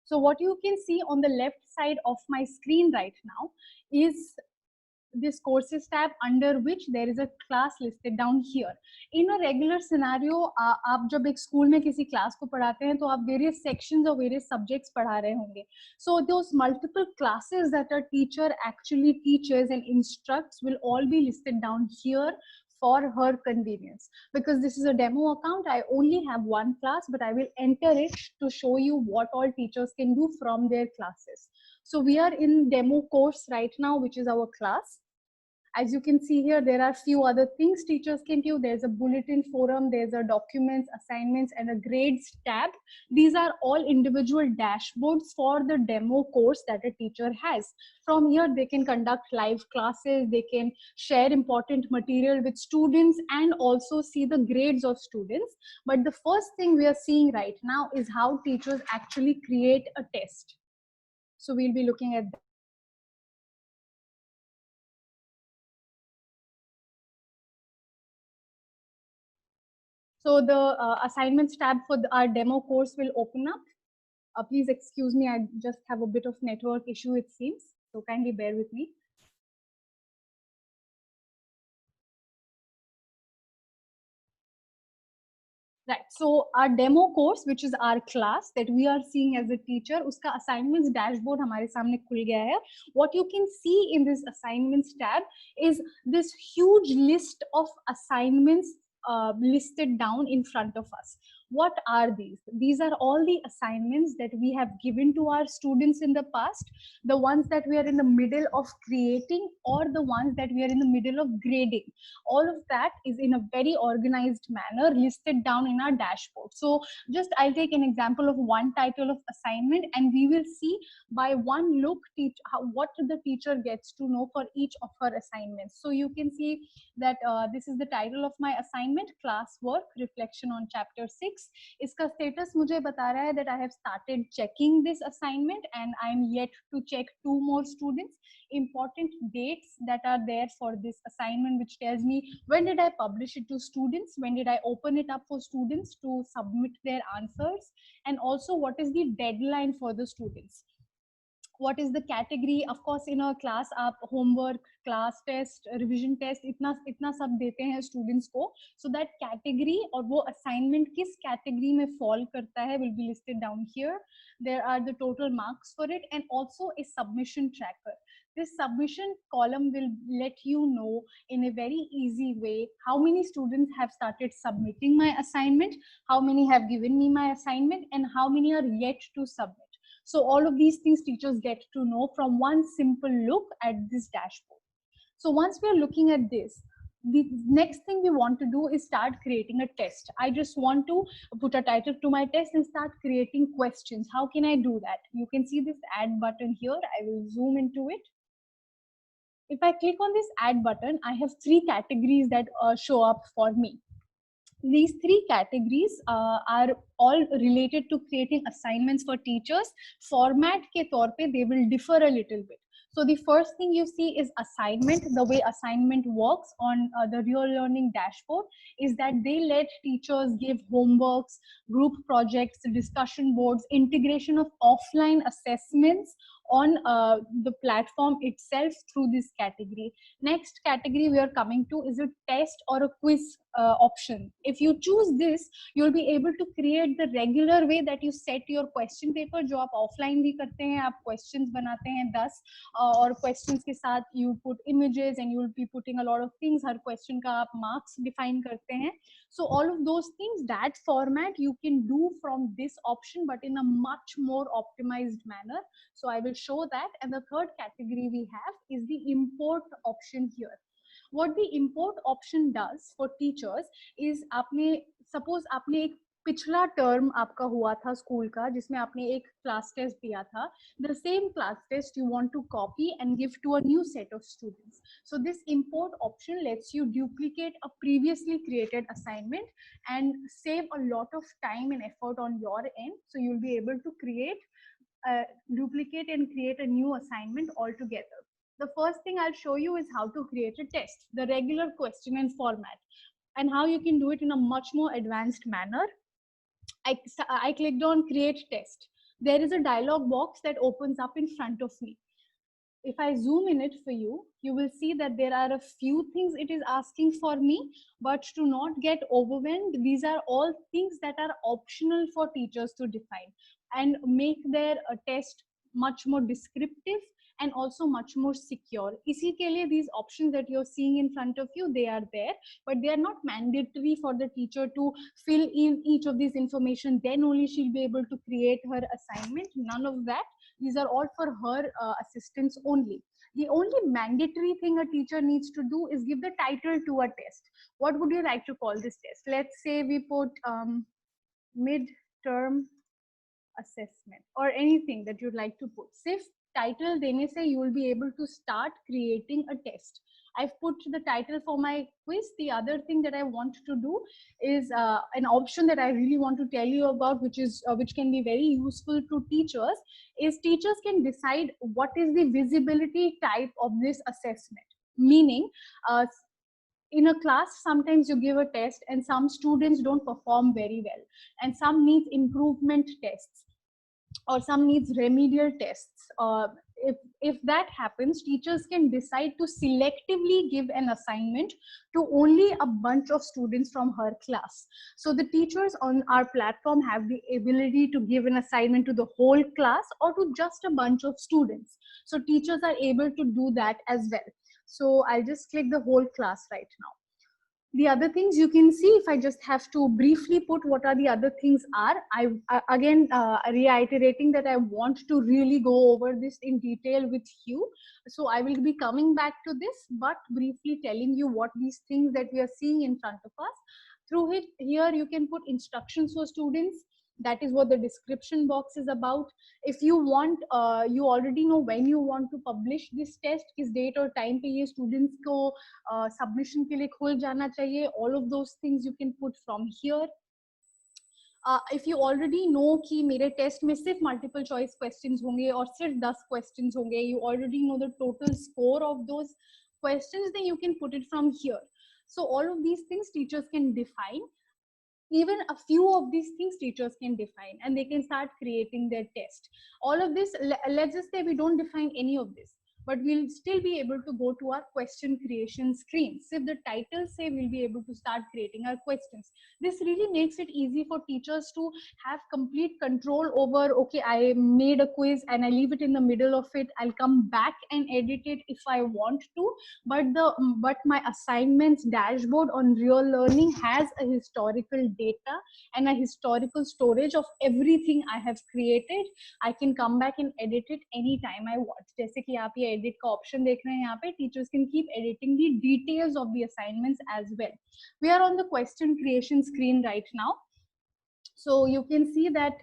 So what you can see on the left side of my screen right now is this courses tab, under which there is a class listed down here. In a regular scenario, आप जब एक school में किसी class को पढ़ाते हैं तो आप various sections or various subjects पढ़ा रहे होंगे. So those multiple classes that a teacher actually teaches and instructs will all be listed down here for her convenience. Because this is a demo account, I only have one class, but I will enter it to show you what all teachers can do from their classes. So we are in demo course right now, which is our class. As you can see here, there are few other things teachers can do. There's a bulletin forum, there's a documents, assignments, and a grades tab. These are all individual dashboards for the demo course that a teacher has. From here, they can conduct live classes, they can share important material with students, and also see the grades of students. But the first thing we are seeing right now is how teachers actually create a test. So we'll be looking at that. So the assignments tab for our demo course will open up. Please excuse me, I just have a bit of network issue, it seems. So kindly bear with me. Right, so our demo course, which is our class that we are seeing as a teacher, uska assignments dashboard hamare samne khul gaya hai. What you can see in this assignments tab is this huge list of assignments listed down in front of us. What are these? These are all the assignments that we have given to our students in the past, the ones that we are in the middle of creating, or the ones that we are in the middle of grading. All of that is in a very organized manner listed down in our dashboard. So just I'll take an example of one title of assignment, and we will see by one look what the teacher gets to know for each of her assignments. So you can see that this is the title of my assignment, class work reflection on chapter 6. इसका status मुझे बता रहा है that I have started checking this assignment and I am yet to check 2 more students. Important dates that are there for this assignment, which tells me when did I publish it to students, when did I open it up for students to submit their answers, and also what is the deadline for the students. What is the category? Of course, in a class, आप homework, class test, revision test, इतना सब देते हैं students को. So that category और वो assignment किस category में fall करता है will be listed down here. There are the total marks for it, and also a submission tracker. This submission column will let you know in a very easy way how many students have started submitting my assignment, how many have given me my assignment, and how many are yet to submit. So all of these things teachers get to know from one simple look at this dashboard. So once we are looking at this, the next thing we want to do is start creating a test. I just want to put a title to my test and start creating questions. How can I do that? You can see this add button here. I will zoom into it. If I click on this add button, I have 3 categories that show up for me. These 3 categories are all related to creating assignments for teachers. Format ke taur pe they will differ a little bit. So the first thing you see is assignment. The way assignment works on the Real Learning dashboard is that they let teachers give homeworks, group projects, discussion boards, integration of offline assessments on the platform itself through this category. Next category we are coming to is a test or a quiz option. If you choose this, you'll be able to create the regular way that you set your question paper, जो आप offline भी करते हैं, आप questions बनाते हैं 10 और questions के साथ you put images and you will be putting a lot of things, her question का आप marks define करते हैं. So all of those things, that format you can do from this option, but in a much more optimized manner. So I will show that. And the third category we have is the import option here. What the import option does for teachers is suppose आपने एक पिछला term आपका हुआ था school का जिसमें आपने एक क्लास टेस्ट दिया था, the same class test you want to copy and give to a new set of students. So this import option lets you duplicate a previously created assignment and save a lot of time and effort on your end. So you'll be able to duplicate and create a new assignment altogether. The first thing I'll show you is how to create a test, the regular question and format, and how you can do it in a much more advanced manner. I clicked on create test. there is a dialog box that opens up in front of me. If I zoom in it for you, you will see that there are a few things it is asking for me, but to not get overwhelmed, these are all things that are optional for teachers to define and make their test much more descriptive and also much more secure. इसी के लिए these options that you're seeing in front of you, they are there, but they are not mandatory for the teacher to fill in each of these information. Then only she'll be able to create her assignment. None of that. These are all for her assistance only. The only mandatory thing a teacher needs to do is give the title to a test. What would you like to call this test? Let's say we put mid-term assessment or anything that you'd like to put. Sif title dene se you will be able to start creating a test. I've put the title for my quiz. The other thing that I want to do is an option that I really want to tell you about, which can be very useful to teachers, is teachers can decide what is the visibility type of this assessment. Meaning, in a class, sometimes you give a test and some students don't perform very well, and some need improvement tests, or some needs remedial tests. If that happens, teachers can decide to selectively give an assignment to only a bunch of students from her class. So the teachers on our platform have the ability to give an assignment to the whole class or to just a bunch of students. So teachers are able to do that as well. So I'll just click the whole class right now. The other things you can see, if I just have to briefly put what are the other things are, again reiterating that I want to really go over this in detail with you. So I will be coming back to this, but briefly telling you what these things that we are seeing in front of us. Through it, here you can put instructions for students. That is what the description box is about. If you want, you already know when you want to publish this test, किस date और time पे ये students को submission के लिए खुल जाना चाहिए. All of those things you can put from here. If you already know कि मेरे टेस्ट में सिर्फ multiple choice questions होंगे और सिर्फ 10 questions होंगे, you already know the total score of those questions, then you can put it from here. So all of these things teachers can define. Even a few of these things teachers can define, and they can start creating their test. All of this, let's just say we don't define any of this, but we'll still be able to go to our question creation screen. So if the titles say, we'll be able to start creating our questions. This really makes it easy for teachers to have complete control over, okay, I made a quiz and I leave it in the middle of it. I'll come back and edit it if I want to, but my assignments dashboard on Real Learning has a historical data and a historical storage of everything I have created. I can come back and edit it anytime I want. जैसे कि आप ये edit का option देख रहे हैं यहाँ पे, teachers can keep editing the details of the assignments as well. We are on the question creation screen right now. So you can see that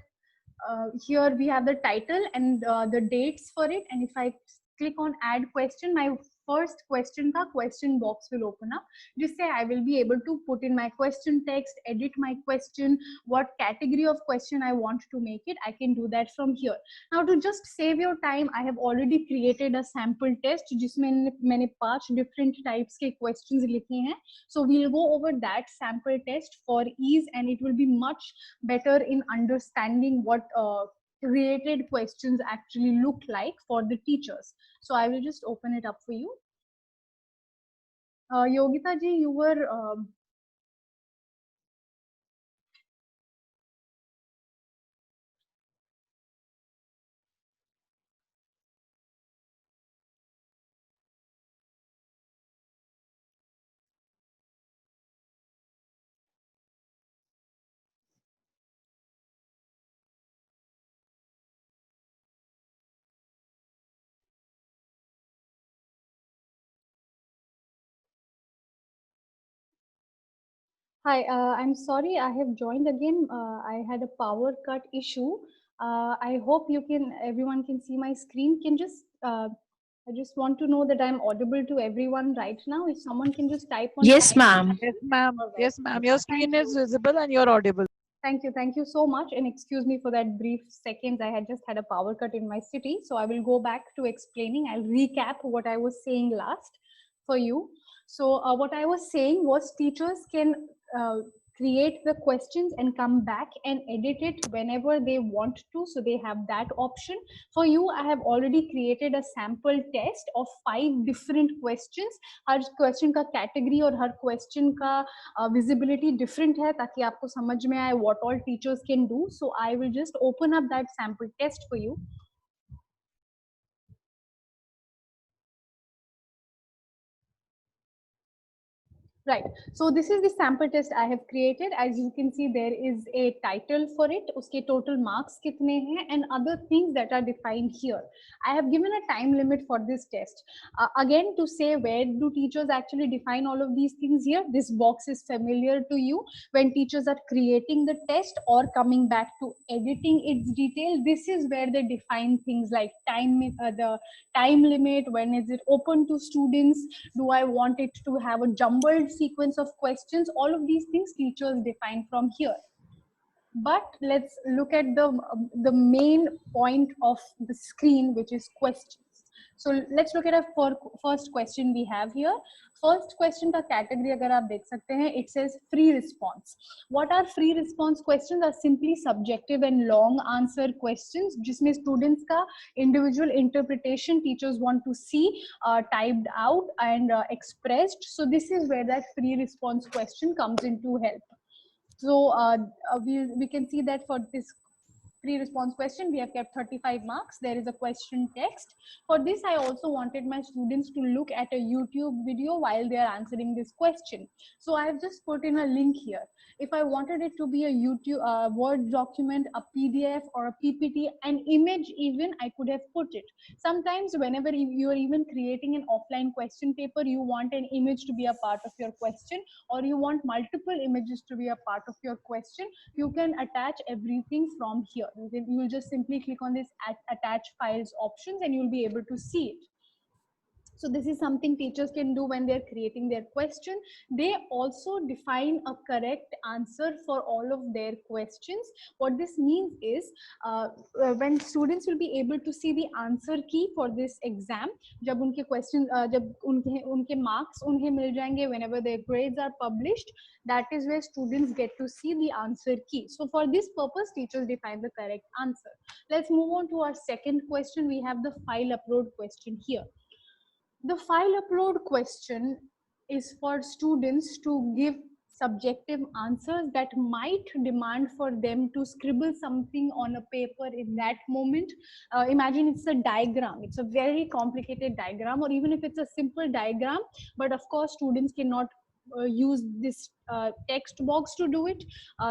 here we have the title and the dates for it. And if I click on add question, my first question ka question box will open up. Just say I will be able to put in my question text, edit my question, what category of question I want to make it. I can do that from here. Now to just save your time, I have already created a sample test जिसमें मैंने 5 different types के questions लिखे हैं. So we'll go over that sample test for ease, and it will be much better in understanding what created questions actually look like for the teachers. So I will just open it up for you. Yogita ji, you were Hi, I'm sorry I have joined again. I had a power cut issue. I hope everyone can see my screen. I just want to know that I'm audible to everyone right now. If someone can just type on. Yes, ma'am. Yes, ma'am. Right. Yes, ma'am. Your screen is visible and you're audible. Thank you so much, and excuse me for that brief seconds. I had just had a power cut in my city, so I will go back to explaining. I'll recap what I was saying last for you. So what I was saying was teachers can create the questions and come back and edit it whenever they want to. So they have that option. For you, I have already created a sample test of 5 different questions. Her question का category और हर question का visibility different है, ताकि आपको समझ में आए what all teachers can do. So I will just open up that sample test for you. Right. So this is the sample test I have created. As you can see, there is a title for it. Uske total marks kitne hain and other things that are defined here. I have given a time limit for this test. Again, to say where do teachers actually define all of these things here, this box is familiar to you. When teachers are creating the test or coming back to editing its detail, this is where they define things like time, the time limit, when is it open to students, do I want it to have a jumbled sequence of questions, all of these things teachers define from here. But let's look at the main point of the screen, which is questions. So let's look at a first question we have here. First question का category अगर आप देख सकते हैं, it says free response. What are free response questions? Are simply subjective and long answer questions, जिसमें students का individual interpretation teachers want to see typed out and expressed. So this is where that free response question comes into help. So we can see that for this free response question, we have kept 35 marks. There is a question text. For this, I also wanted my students to look at a YouTube video while they are answering this question. So I have just put in a link here. If I wanted it to be a YouTube Word document, a PDF or a PPT, an image even, I could have put it. Sometimes whenever you are even creating an offline question paper, you want an image to be a part of your question, or you want multiple images to be a part of your question, you can attach everything from here. You will just simply click on this attach files options and you'll be able to see it. So this is something teachers can do when they're creating their question. They also define a correct answer for all of their questions. What this means is when students will be able to see the answer key for this exam, जब उनके question, जब उनके marks उन्हें मिल जाएंगे, whenever their grades are published, that is where students get to see the answer key. So for this purpose, teachers define the correct answer. Let's move on to our second question. We have the file upload question here. The file upload question is for students to give subjective answers that might demand for them to scribble something on a paper in that moment. Imagine it's a diagram. It's a very complicated diagram, or even if it's a simple diagram, but of course students cannot use this text box to do it.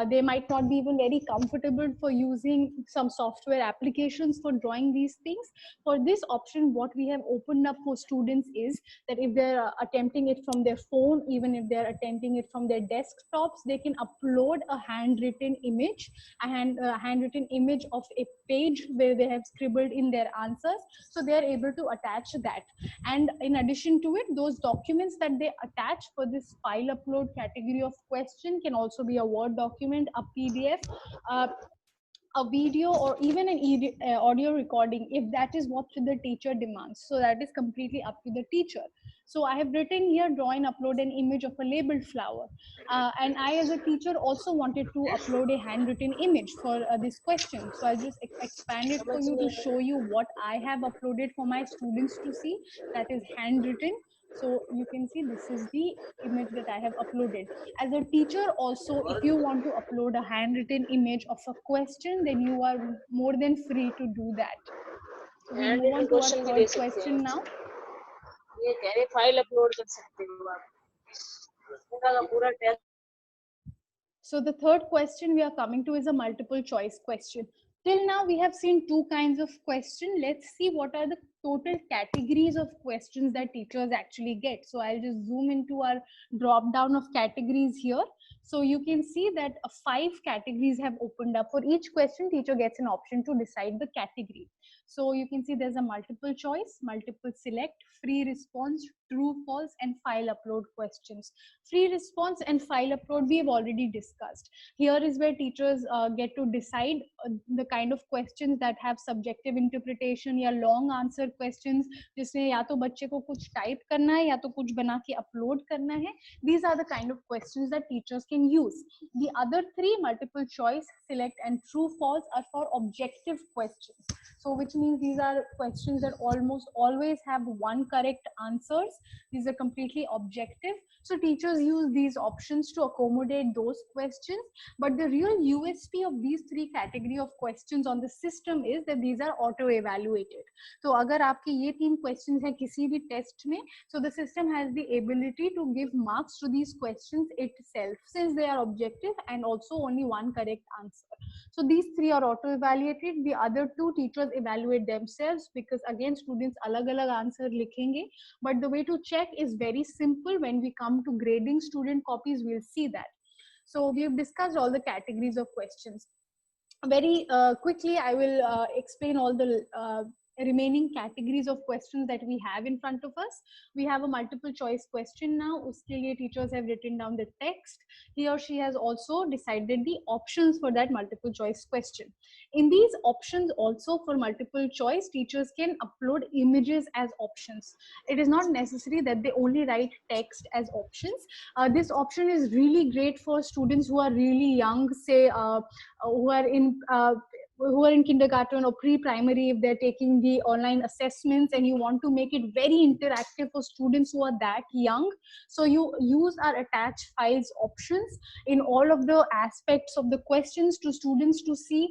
They might not be even very comfortable for using some software applications for drawing these things. For this option, what we have opened up for students is that if they're attempting it from their phone, even if they're attempting it from their desktops, they can upload a handwritten image, a handwritten image of a page where they have scribbled in their answers. So they are able to attach that. And in addition to it, those documents that they attach for this file upload category of question can also be a Word document, a PDF, a video, or even an audio recording, if that is what the teacher demands. So that is completely up to the teacher. So I have written here, draw and upload an image of a labeled flower. And I as a teacher also wanted to upload a handwritten image for this question. So I'll just expand it for you to show you what I have uploaded for my students to see. That is handwritten. So you can see this is the image that I have uploaded. As a teacher also, if you want to upload a handwritten image of a question, then you are more than free to do that. So we move on to our third question now. ये कह रहे file upload कर सकते हो आप पूरा का पूरा test. So the third question we are coming to is a multiple choice question. Till now we have seen two kinds of question. Let's see what are the total categories of questions that teachers actually get. So I'll just zoom into our drop down of categories here. So you can see that 5 categories have opened up. For each question, teacher gets an option to decide the category. So you can see there's a multiple choice, multiple select, free response, true, false, and file upload questions. Free response and file upload we have already discussed. Here is where teachers get to decide the kind of questions that have subjective interpretation या long answer questions, जिसमें या तो बच्चे को कुछ type करना है या तो कुछ बना के upload करना है. These are the kind of questions that teachers can can use. The other three, multiple choice, select, and true false, are for objective questions. So which means these are questions that almost always have one correct answers. These are completely objective. So teachers use these options to accommodate those questions. But the real USP of these three category of questions on the system is that these are auto evaluated. So अगर आपके ये तीन questions हैं किसी भी test में, so the system has the ability to give marks to these questions itself, since they are objective and also only one correct answer. So these three are auto evaluated. The other two, teachers evaluate themselves, because again students अलग-अलग answer लिखेंगे. But the way to check is very simple. When we come to grading student copies, we'll see that. So we have discussed all the categories of questions. Very quickly, I will explain all the remaining categories of questions that we have in front of us. We have a multiple choice question now. Uske liye teachers have written down the text. He or she has also decided the options for that multiple choice question. In these options also, for multiple choice, teachers can upload images as options. It is not necessary that they only write text as options. This option is really great for students who are really young, say who are in kindergarten or pre-primary, if they're taking the online assessments and you want to make it very interactive for students who are that young. So you use our attached files options in all of the aspects of the questions to students to see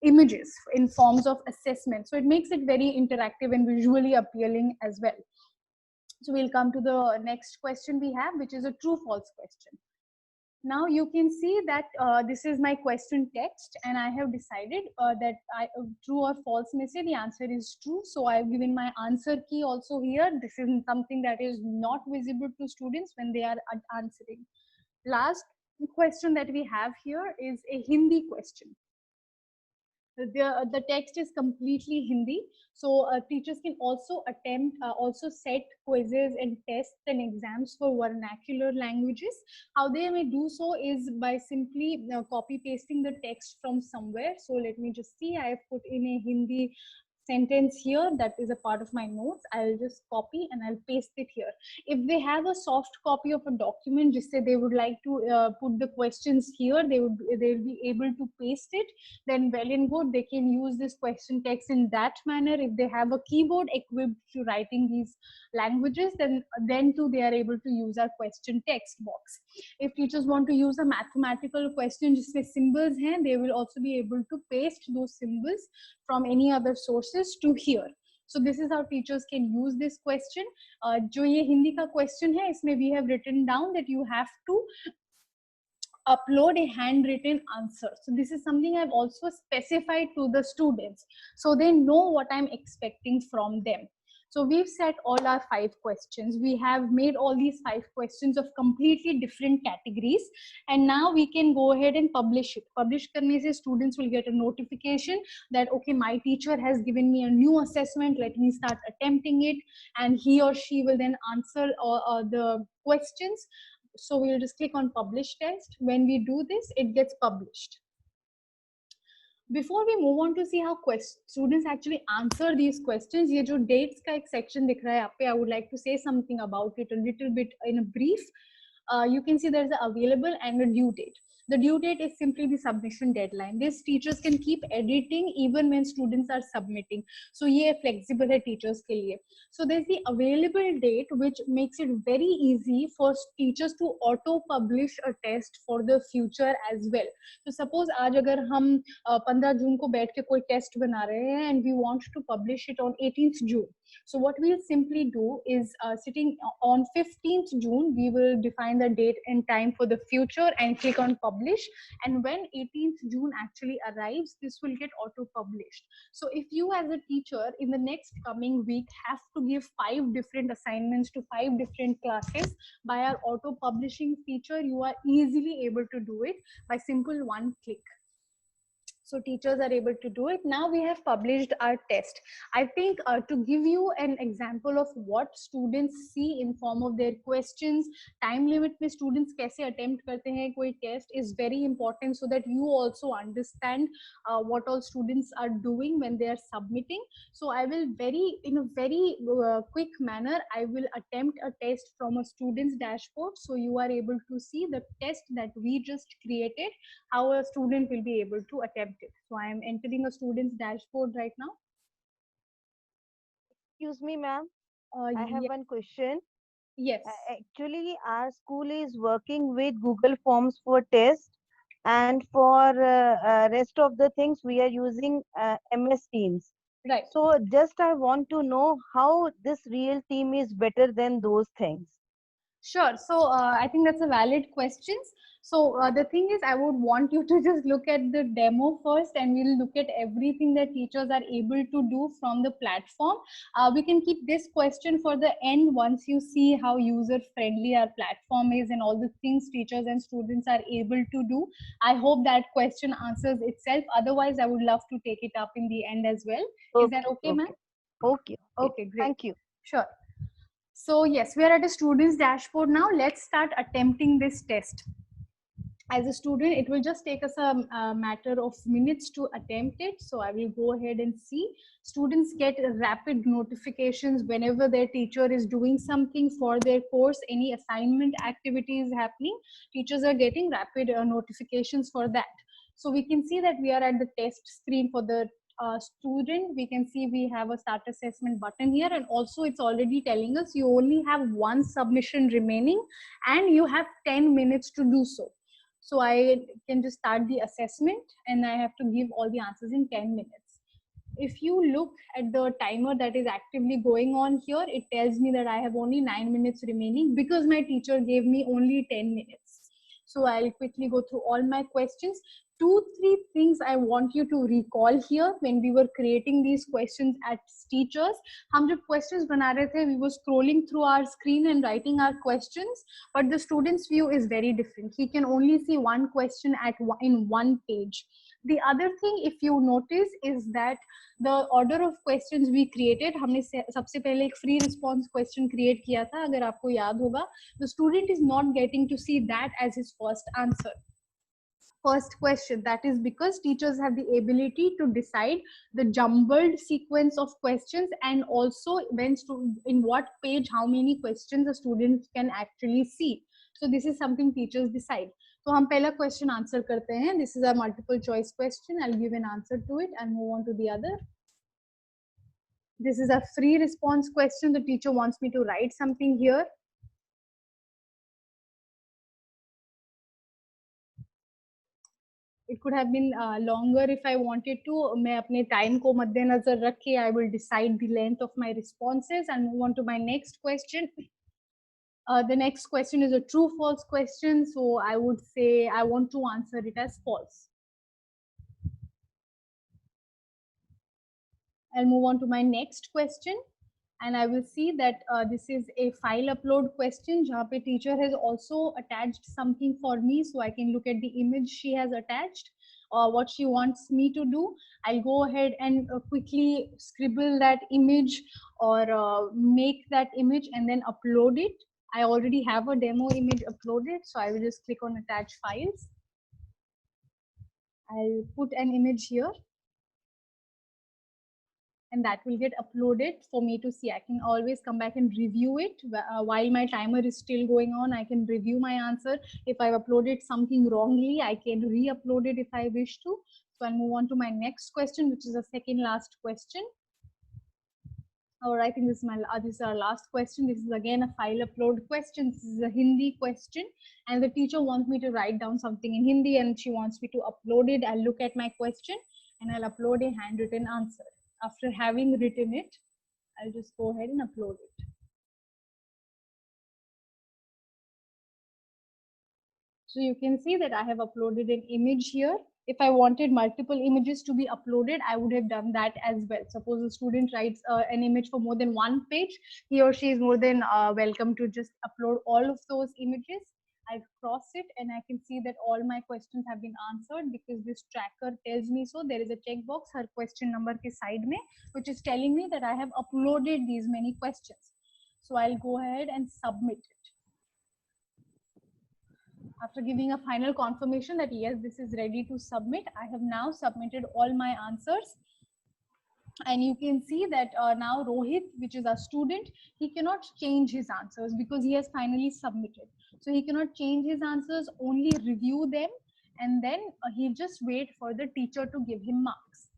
images in forms of assessment. So it makes it very interactive and visually appealing as well. So we'll come to the next question we have, which is a true false question. Now you can see that this is my question text, and I have decided that true or false may say the answer is true. So I have given my answer key also here. This is something that is not visible to students when they are answering. Last question that we have here is a Hindi question. The text is completely Hindi, so teachers can also attempt, also set quizzes and tests and exams for vernacular languages. How they may do so is by simply copy pasting the text from somewhere. So let me just see, I have put in a Hindi sentence here that is a part of my notes. I'll just copy and I'll paste it here. If they have a soft copy of a document, just say they would like to put the questions here, they'll be able to paste it, then well and good, they can use this question text in that manner. If they have a keyboard equipped to writing these languages, then too they are able to use our question text box. If teachers want to use a mathematical question just with symbols hain, they will also be able to paste those symbols from any other sources to here. So this is how teachers can use this question. जो ये हिंदी का question है, इसमें we have written down that you have to upload a handwritten answer. So this is something I've also specified to the students, so they know what I'm expecting from them. So we've set all our 5 questions. We have made all these 5 questions of completely different categories, and now we can go ahead and publish it. Publish karne se students will get a notification that, okay, my teacher has given me a new assessment, let me start attempting it, and he or she will then answer the questions. So we'll just click on publish test. When we do this, it gets published. Before we move on to see how students actually answer these questions, ये जो dates का एक section दिख रहा है यहाँ पे, I would like to say something about it a little bit in a brief. You can see there's an available and a due date. The due date is simply the submission deadline. This teachers can keep editing even when students are submitting. So ये flexible है teachers के लिए. So there's the available date, which makes it very easy for teachers to auto publish a test for the future as well. So suppose आज अगर हम 15 जून को बैठ के कोई टेस्ट बना रहे हैं and we want to publish it on 18th June. So what we'll simply do is sitting on 15th June, we will define the date and time for the future and click on publish. And when 18th June actually arrives, this will get auto published. So if you as a teacher in the next coming week have to give 5 different assignments to 5 different classes, by our auto publishing feature, you are easily able to do it by simple one click. So teachers are able to do it. Now we have published our test. I think to give you an example of what students see in form of their questions, time limit में students कैसे attempt करते हैं कोई test is very important, so that you also understand what all students are doing when they are submitting. So I will in a very quick manner, I will attempt a test from a student's dashboard, so you are able to see the test that we just created, how a student will be able to attempt it. So I am entering a student's dashboard right now. Excuse me, ma'am. I have one question. Yes. Actually, our school is working with Google Forms for test, and for rest of the things we are using MS Teams. Right. So just I want to know how this real team is better than those things. Sure. So I think that's a valid question. So the thing is, I would want you to just look at the demo first, and we'll look at everything that teachers are able to do from the platform. We can keep this question for the end once you see how user friendly our platform is and all the things teachers and students are able to do. I hope that question answers itself. Otherwise, I would love to take it up in the end as well. Is that okay, ma'am? Okay. Okay, great. Thank you. Sure. So yes, we are at a student's dashboard now. Let's start attempting this test. As a student, it will just take us a matter of minutes to attempt it. So I will go ahead and see. Students get rapid notifications whenever their teacher is doing something for their course, any assignment activity is happening. Teachers are getting rapid notifications for that. So we can see that we are at the test screen for the student. We can see we have a start assessment button here, and also it's already telling us you only have one submission remaining and you have 10 minutes to do so. So I can just start the assessment, and I have to give all the answers in 10 minutes. If you look at the timer that is actively going on here, it tells me that I have only 9 minutes remaining because my teacher gave me only 10 minutes. So I'll quickly go through all my questions. 2-3 things I want you to recall here. When we were creating these questions as teachers, हम जब questions बना रहे थे, we were scrolling through our screen and writing our questions, but the student's view is very different. He can only see one question in one page. The other thing, if you notice, is that the order of questions we created, हमने सबसे पहले एक free response question create किया था, अगर आपको याद होगा. The student is not getting to see that as his first answer. First question. That is because teachers have the ability to decide the jumbled sequence of questions, and also when in what page how many questions a student can actually see. So this is something teachers decide. So हम पहला question answer करते हैं. This is a multiple choice question. I'll give an answer to it and move on to the other. This is a free response question. The teacher wants me to write something here. It could have been longer if I wanted to. मैं अपने time को मद्देनजर रख के I will decide the length of my responses and move on to my next question. The next question is a true-false question, so I would say I want to answer it as false. I'll move on to my next question, and I will see that this is a file upload question जहाँ पे teacher has also attached something for me, so I can look at the image she has attached, what she wants me to do. I'll go ahead and quickly scribble that image or make that image and then upload it. I already have a demo image uploaded, so I will just click on attach files. I'll put an image here, and that will get uploaded for me to see. I can always come back and review it while my timer is still going on. I can review my answer. If I've uploaded something wrongly, I can re-upload it if I wish to. So I'll move on to my next question, which is the second last question. Or I think this is our last question. This is again a file upload question. This is a Hindi question, and the teacher wants me to write down something in Hindi, and she wants me to upload it. I'll look at my question and I'll upload a handwritten answer. After having written it, I'll just go ahead and upload it. So you can see that I have uploaded an image here. If I wanted multiple images to be uploaded, I would have done that as well. Suppose a student writes an image for more than one page, he or she is more than welcome to just upload all of those images. I cross it and I can see that all my questions have been answered because this tracker tells me so. There is a checkbox her question number ke side mein, which is telling me that I have uploaded these many questions. So I'll go ahead and submit it. After giving a final confirmation that yes, this is ready to submit, I have now submitted all my answers. And you can see that now Rohit, which is a student, he cannot change his answers because he has finally submitted. So he cannot change his answers, only review them, and then he'll just wait for the teacher to give him marks.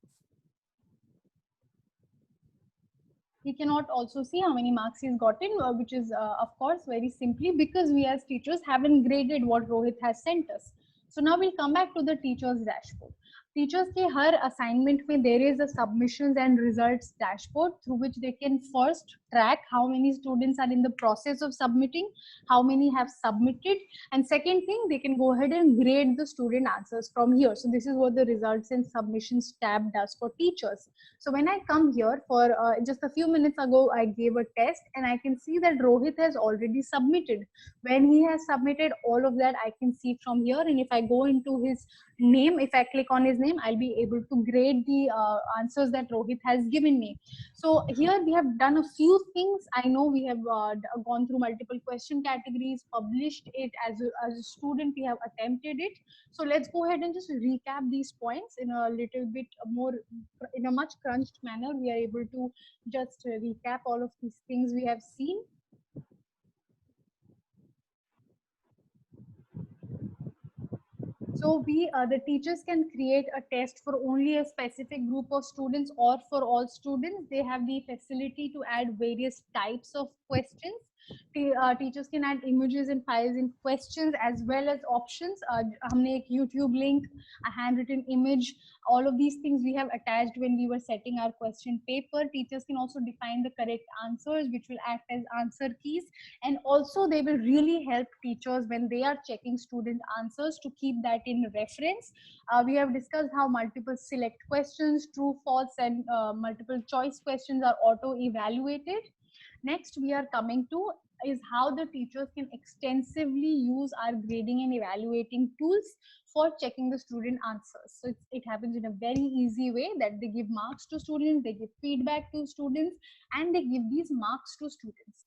He cannot also see how many marks he's gotten, which is of course very simply because we as teachers haven't graded what Rohit has sent us. So now we'll come back to the teacher's dashboard. Teachers के हर assignment में there is a submissions and results dashboard through which they can first track how many students are in the process of submitting, how many have submitted, and second thing, they can go ahead and grade the student answers from here. So this is what the results and submissions tab does for teachers. So when I come here for just a few minutes ago, I gave a test and I can see that Rohit has already submitted. When he has submitted all of that, I can see from here, and if I go into his name, if I click on his name, I'll be able to grade the answers that Rohit has given me. So here we have done a few things. I know we have gone through multiple question categories, published it as a student, we have attempted it. So let's go ahead and just recap these points in a little bit more, in a much crunched manner. We are able to just recap all of these things we have seen. So the teachers can create a test for only a specific group of students or for all students. They have the facility to add various types of questions. Teachers can add images and files in questions as well as options. हमने एक YouTube link, a handwritten image, all of these things we have attached when we were setting our question paper. Teachers can also define the correct answers, which will act as answer keys. And also they will really help teachers when they are checking student answers to keep that in reference. We have discussed how multiple select questions, true, false, and multiple choice questions are auto-evaluated. Next, we are coming to is how the teachers can extensively use our grading and evaluating tools for checking the student answers. So it happens in a very easy way that they give marks to students, they give feedback to students, and they give these marks to students.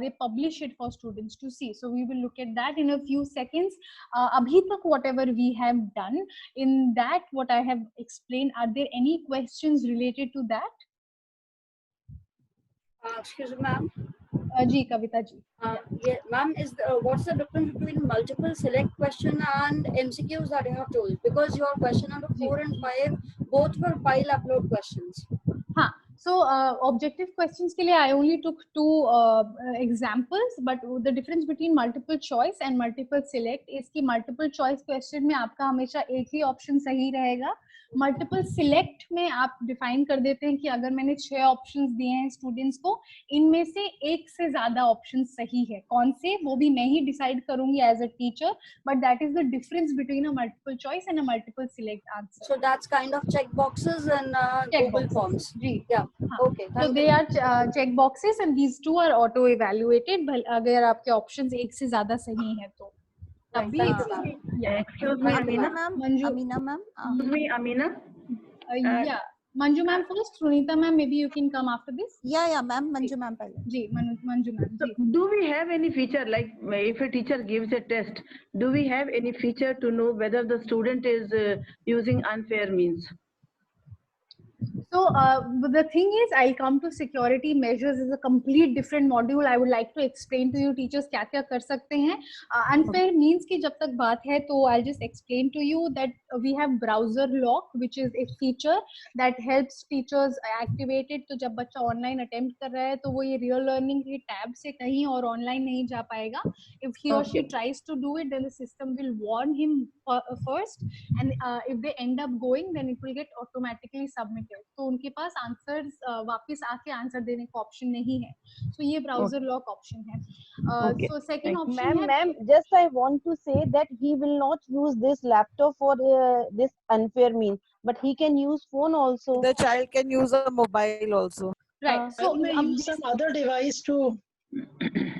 They publish it for students to see. So we will look at that in a few seconds. Abhi tak whatever we have done, in that what I have explained, are there any questions related to that? Excuse me, ma'am. Ji, Kavita ji. Yeah, ma'am, what's the difference between multiple select question and MCQs that you have told? Because your question number 4 and 5 both were file upload questions. Haan. So objective questions के लिए I only took two examples, but the difference between multiple choice and multiple select is कि multiple choice question में आपका हमेशा एक ही option सही रहेगा. Multiple select में आप डिफाइन कर देते हैं कि अगर मैंने 6 ऑप्शंस दिए हैं स्टूडेंट्स को, इनमें से एक से ज्यादा ऑप्शन सही है, कौन से वो भी मैं ही डिसाइड करूंगी as a teacher, but that is the difference between a multiple choice and a multiple select answer. So that's kind of check boxes and Google Forms. जी, yeah, okay. So they are check boxes and these two are auto evaluated. अगर आपके options एक से ज्यादा सही है तो Excuse me, Amina ma'am. Amina ma'am. Excuse me, Amina. Yeah, Manju ma'am first. Sunita ma'am, maybe you can come after this. Yeah, ma'am. Manju ma'am pehle. Ji, Manju ma'am. So, do we have any feature, like if a teacher gives a test, do we have any feature to know whether the student is using unfair means? So the thing is, I'll come to security measures is a complete different module. I would like to explain to you teachers क्या क्या कर सकते हैं. Unfair means कि जब तक बात है तो I'll just explain to you that we have browser lock, which is a feature that helps teachers activate it. तो जब बच्चा online attempt कर रहा है तो वो ये real learning के tab से कहीं और online नहीं जा पाएगा. If he or she tries to do it, then the system will warn him first, and if they end up going, then it will get automatically submitted. तो उनके पास answers वापस आके आंसर देने का ऑप्शन नहीं है. So ये browser lock option है. So second option है, ma'am, just I want to say that he will not use this laptop for this unfair means, but he can use phone also. The child can use a mobile also. right? So may use some other device to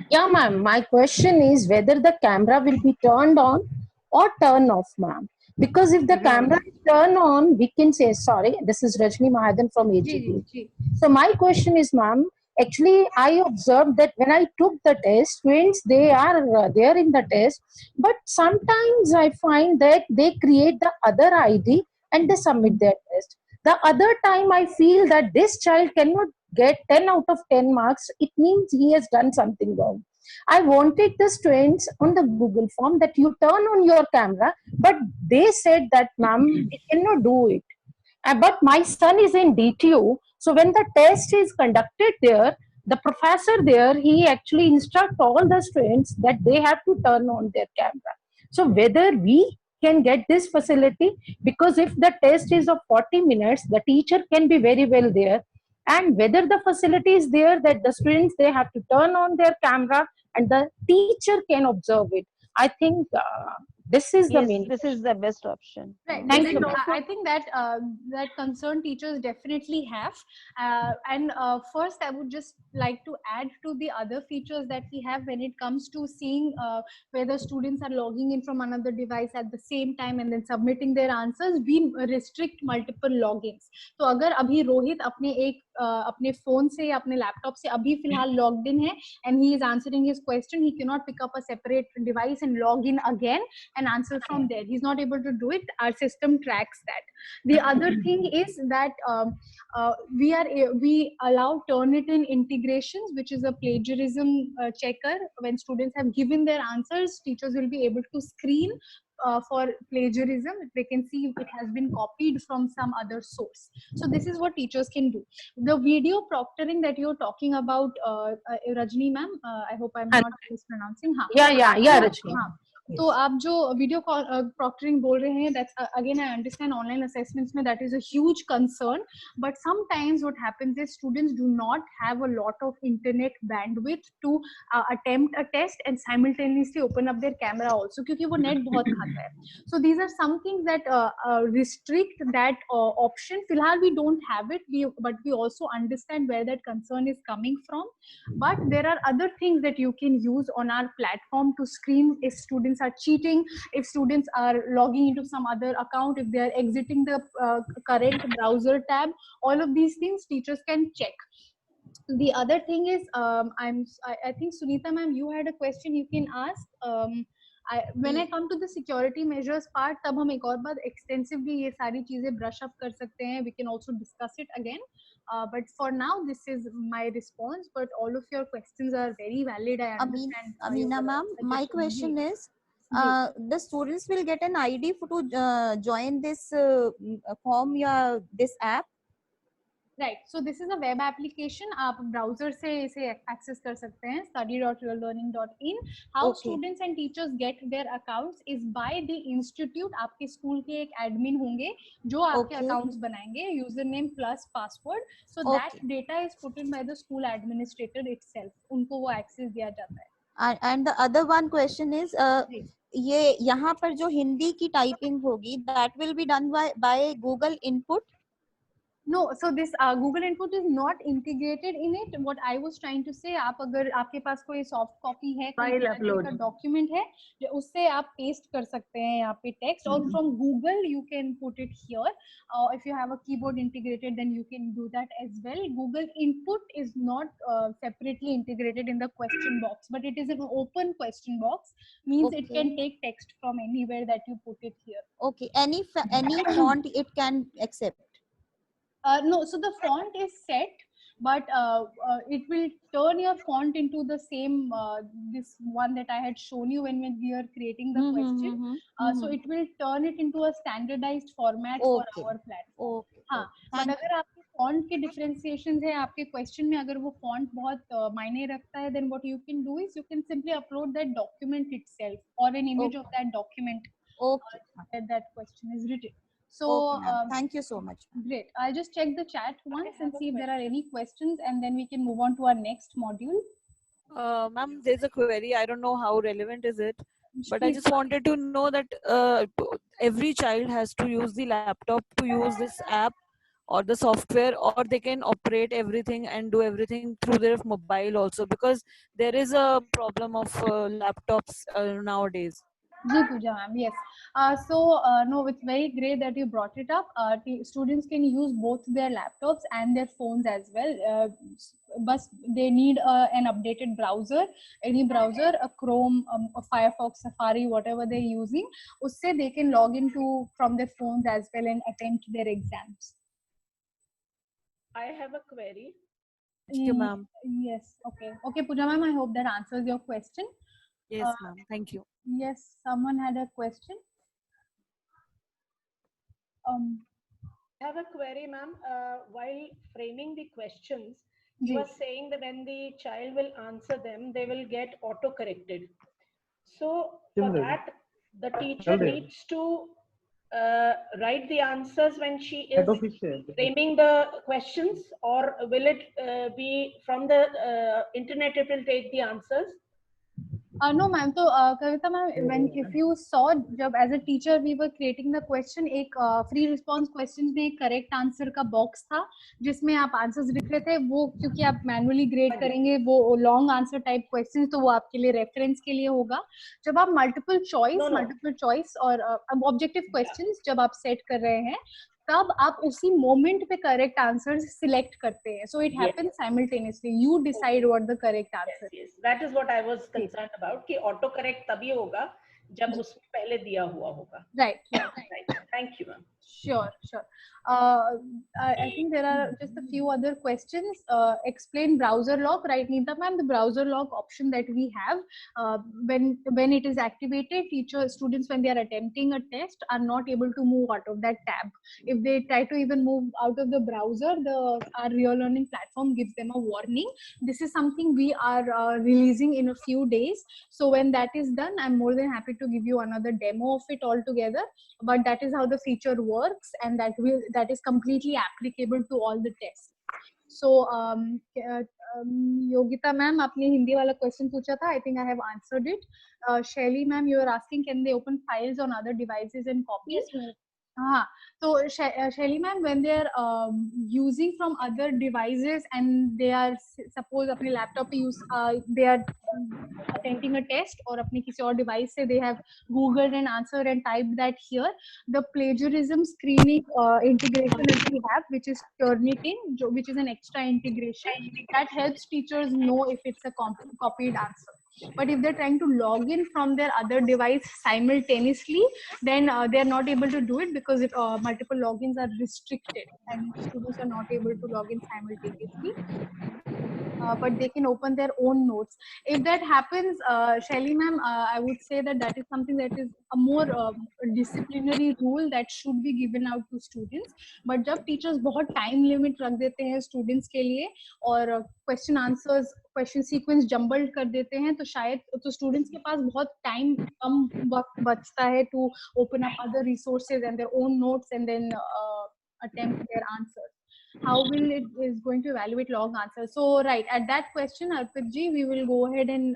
Yeah, ma'am. My question is whether the camera will be turned on or turned off, ma'am. Because if the camera is turned on, we can say, sorry, this is Rajni Mahadan from ji ji AGP. Ji So my question is, ma'am, actually I observed that when I took the test, students, they are there in the test, but sometimes I find that they create the other ID and they submit their test. The other time I feel that this child cannot get 10 out of 10 marks, it means he has done something wrong. I wanted the students on the Google form that you turn on your camera, but they said that, ma'am, we cannot do it. But my son is in DTU, so when the test is conducted there, the professor there, he actually instruct all the students that they have to turn on their camera. So whether we can get this facility, because if the test is of 40 minutes, the teacher can be very well there, and whether the facility is there that the students, they have to turn on their camera and the teacher can observe it. I think this is the Yes, main this is the best option. Right. Thank And you. I think that that concerned teachers definitely have. And first, I would just like to add to the other features that we have when it comes to seeing whether students are logging in from another device at the same time and then submitting their answers. We restrict multiple logins. तो अगर अभी रोहित अपने phone से या अपने laptop से अभी फिलहाल logged in है and he is answering his question, he cannot pick up a separate device and log in again and answer from there. He's not able to do it. Our system tracks that. The other thing is that we allow Turnitin integrations, which is a plagiarism checker. When students have given their answers, teachers will be able to screen for plagiarism. They can see if it has been copied from some other source. So this is what teachers can do. The video proctoring that you're talking about, Rajni ma'am, I hope I'm not mispronouncing. Yeah, Rajni. तो आप जो video proctoring बोल रहे हैं, that's again I understand online assessments में that is a huge concern, but sometimes what happens is students do not have a lot of internet bandwidth to attempt a test and simultaneously open up their camera also, क्योंकि वो net बहुत खाता है. So these are some things that restrict that option. फिलहाल we don't have it, but we also understand where that concern is coming from. But there are other things that you can use on our platform to screen if students are cheating, if students are logging into some other account, if they are exiting the current browser tab. All of these things teachers can check. The other thing is, I think Sunita ma'am, you had a question you can ask. When I come to the security measures part, तब हम एक और बार extensively ये सारी चीजें brush up कर सकते हैं. We can also discuss it again. But for now, this is my response. But all of your questions are very valid. I understand. Amina ma'am, my question is, the students will get an ID to join this form या this app. Right. So this is a web application. आप browser से इसे access कर सकते हैं. study.reallearning.in. How students and teachers get their accounts is by the institute. आपके school के एक admin होंगे जो आपके accounts बनाएंगे. Username plus password. So that data is put in by the school administrator itself. उनको वो access दिया जाता है. And the other one question is, ये यहाँ पर जो हिंदी की typing होगी, that will be done by Google Input. No, so this Google Input is not integrated in it. What I was trying to say, आप अगर आपके पास कोई soft copy है, File upload का document है, उससे आप paste कर सकते हैं यहाँ पे text. Or from Google you can put it here. If you have a keyboard integrated, then you can do that as well. Google Input is not separately integrated in the question box, but it is an open question box. Means it can take text from anywhere that you put it here. Okay, any font it can accept. No, so the font is set, but it will turn your font into the same this one that I had shown you when we were creating the question. So it will turn it into a standardized format for our platform. हाँ, but अगर आपके font के differentiations है, आपके question में अगर वो font बहुत मायने रखता है, then what you can do is you can simply upload that document itself or an image of that document that question is written. So thank you so much. Great. I'll just check the chat once and see if there are any questions, and then we can move on to our next module. Ma'am, there's a query. I don't know how relevant is it, but I just wanted to know that every child has to use the laptop to use this app, or the software, or they can operate everything and do everything through their mobile also, because there is a problem of laptops nowadays. Ji Pooja ma'am, yes. No, it's very great that you brought it up. Students can use both their laptops and their phones as well. But they need an updated browser, any browser, a Chrome, a Firefox, Safari, whatever they're using. Usse they can log into from their phones as well and attempt their exams. I have a query. Thank you, ma'am. Yes. Okay. Okay, Pooja ma'am. I hope that answers your question. Yes, ma'am. Thank you. Yes. Someone had a question. I have a query, ma'am. While framing the questions, you are saying that when the child will answer them, they will get auto-corrected. So for that, the teacher needs to write the answers when she is framing the questions, or will it be from the internet it will take the answers? No ma'am, so Kavita ma'am, when if you saw जब as a teacher we were creating the question, एक free response questions में एक correct answer का box था जिसमें आप answers लिख रहे थे, वो क्योंकि आप manually grade करेंगे वो long answer type questions, तो वो आपके लिए reference के लिए होगा. जब आप multiple choice और objective questions जब आप set कर रहे हैं तब आप उसी मोमेंट पे करेक्ट आंसर्स सिलेक्ट करते हैं. So it happens simultaneously, you decide what the correct answer. That is what I was concerned about कि ऑटो करेक्ट तभी होगा जब उसमें पहले दिया हुआ होगा. Right. Thank you ma'am. Sure. I think there are just a few other questions. Explain browser lock, right, Neeta ma'am? The browser lock option that we have, when it is activated, students when they are attempting a test are not able to move out of that tab. If they try to even move out of the browser, our Real Learning platform gives them a warning. This is something we are releasing in a few days. So when that is done, I'm more than happy to give you another demo of it altogether. But that is how the feature works, and that is completely applicable to all the tests. So Yogita ma'am, आपने हिंदी वाला question पूछा था. I think I have answered it. Shelly ma'am, you are asking can they open files on other devices and copy? Yes ma'am. So Shelly ma'am, when they are using from other devices and they are suppose अपने laptop पे use they are attempting a test और अपने किसी और device से they have googled an answer and typed that here, the plagiarism screening integration that we have, which is Turnitin, which is an extra integration that helps teachers know if it's a copied answer. But if they're trying to log in from their other device simultaneously, then they're not able to do it because multiple logins are restricted and students are not able to log in simultaneously. But they can open their own notes. If that happens, Shelly ma'am, I would say that is something that is a more disciplinary rule that should be given out to students. But जब teachers बहुत time limit रख देते हैं students के लिए और question sequence jumbled कर देते हैं, तो शायद तो students के पास बहुत time कम वक्त बचता है to open up other resources and their own notes and then attempt their answers. How will it is going to evaluate long answers? So right at that question, Arpit ji, we will go ahead and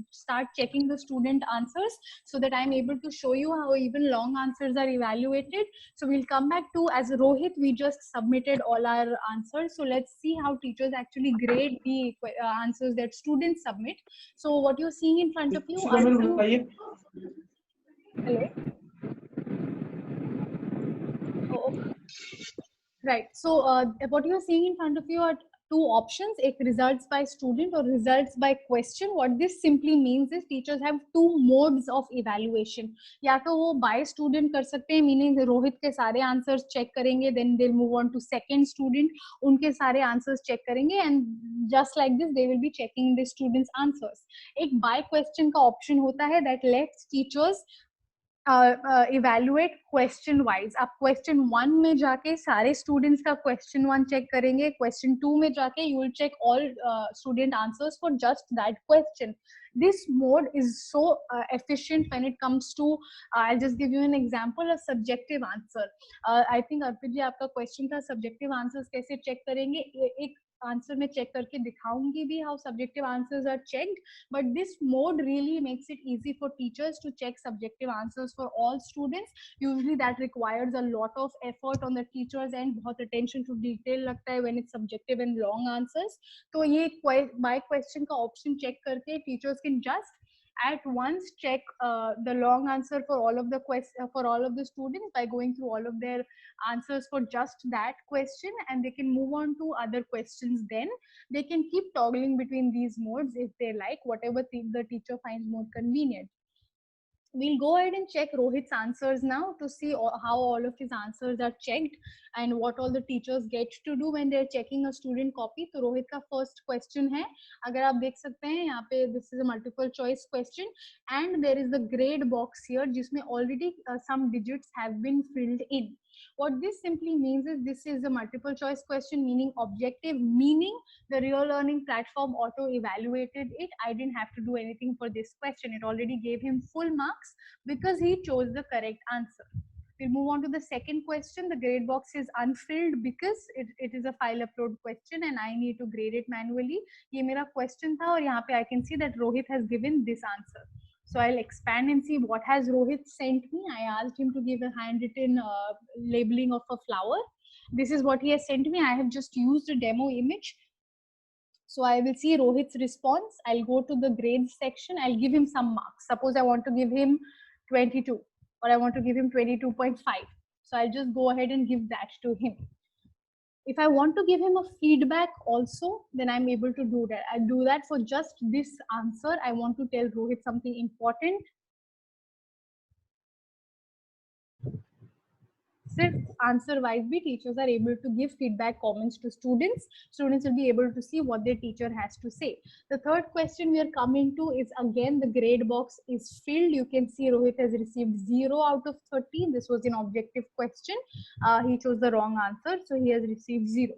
start checking the student answers so that I'm able to show you how even long answers are evaluated. So we'll come back to, as Rohit, we just submitted all our answers. So let's see how teachers actually grade the answers that students submit. So what you're seeing in front of you are hello. Right. So what you're seeing in front of you are two options, एक results by student or results by question. What this simply means is teachers have two modes of evaluation. या तो वो by student कर सकते हैं, meaning Rohit के सारे answers check करेंगे, then they'll move on to second student, उनके सारे answers check करेंगे, and just like this they will be checking the students' answers. एक by question का option होता है that lets teachers evaluate question wise. आप question 1 में जाके सारे students का question 1 check करेंगे, question 2 में जाके you will check all student answers for just that question. This mode is so efficient when it comes to I'll just give you an example, a subjective answer. I think Arpit ji आपका question था subjective answers कैसे check करेंगे. एक answer मैं check करके दिखाऊंगी भी how subjective answers are checked, but this mode really makes it easy for teachers to check subjective answers for all students. Usually that requires a lot of effort on the teachers and बहुत attention to detail लगता है when it's subjective and long answers. तो ये my question का option check करके teachers can just at once check the long answer for all of the for all of the students by going through all of their answers for just that question, and they can move on to other questions. Then they can keep toggling between these modes if they like, whatever the teacher finds more convenient. We'll go ahead and check Rohit's answers now to see how all of his answers are checked and what all the teachers get to do when they're checking a student copy. तो रोहित का first question है, अगर आप देख सकते हैं यहाँ पे this is a multiple choice question and there is the grade box here जिसमें already some digits have been filled in. What this simply means is this is a multiple choice question, meaning objective, meaning the real learning platform auto evaluated it. I didn't have to do anything for this question. It already gave him full marks because he chose the correct answer. We'll move on to the second question. The grade box is unfilled because it is a file upload question and I need to grade it manually. ये मेरा question था और यहाँ पे I can see that Rohit has given this answer. So I'll expand and see what has Rohit sent me. I asked him to give a handwritten labeling of a flower. This is what he has sent me. I have just used a demo image. So I will see Rohit's response. I'll go to the grades section. I'll give him some marks. Suppose I want to give him 22 or I want to give him 22.5. So I'll just go ahead and give that to him. If I want to give him a feedback also, then I'm able to do that. I do that for just this answer. I want to tell Rohit something important. सिर्फ answer wise भी teachers are able to give feedback comments to students. Students will be able to see what their teacher has to say. The third question we are coming to is again the grade box is filled. You can see Rohit has received 0 out of 30. This was an objective question. He chose the wrong answer, so he has received 0.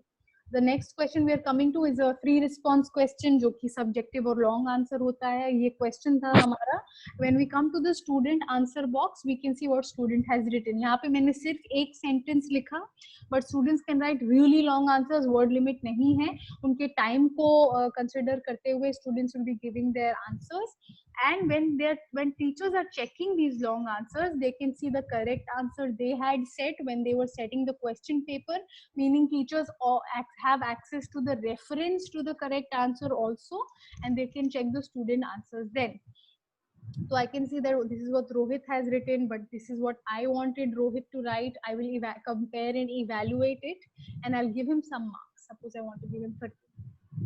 The next question we are coming to is a free response question जो कि subjective और long answer होता है. ये question था हमारा. When we come to the student answer box, we can see what student has written. यहाँ पे मैंने सिर्फ एक sentence लिखा, but students can write really long answers. Word limit नहीं है. उनके time को consider करते हुए students will be giving their answers. And when teachers are checking these long answers, they can see the correct answer they had set when they were setting the question paper, meaning teachers have access to the reference to the correct answer also, and they can check the student answers then. So I can see that this is what Rohit has written, but this is what I wanted Rohit to write. I will compare and evaluate it, and I'll give him some marks. Suppose I want to give him 30.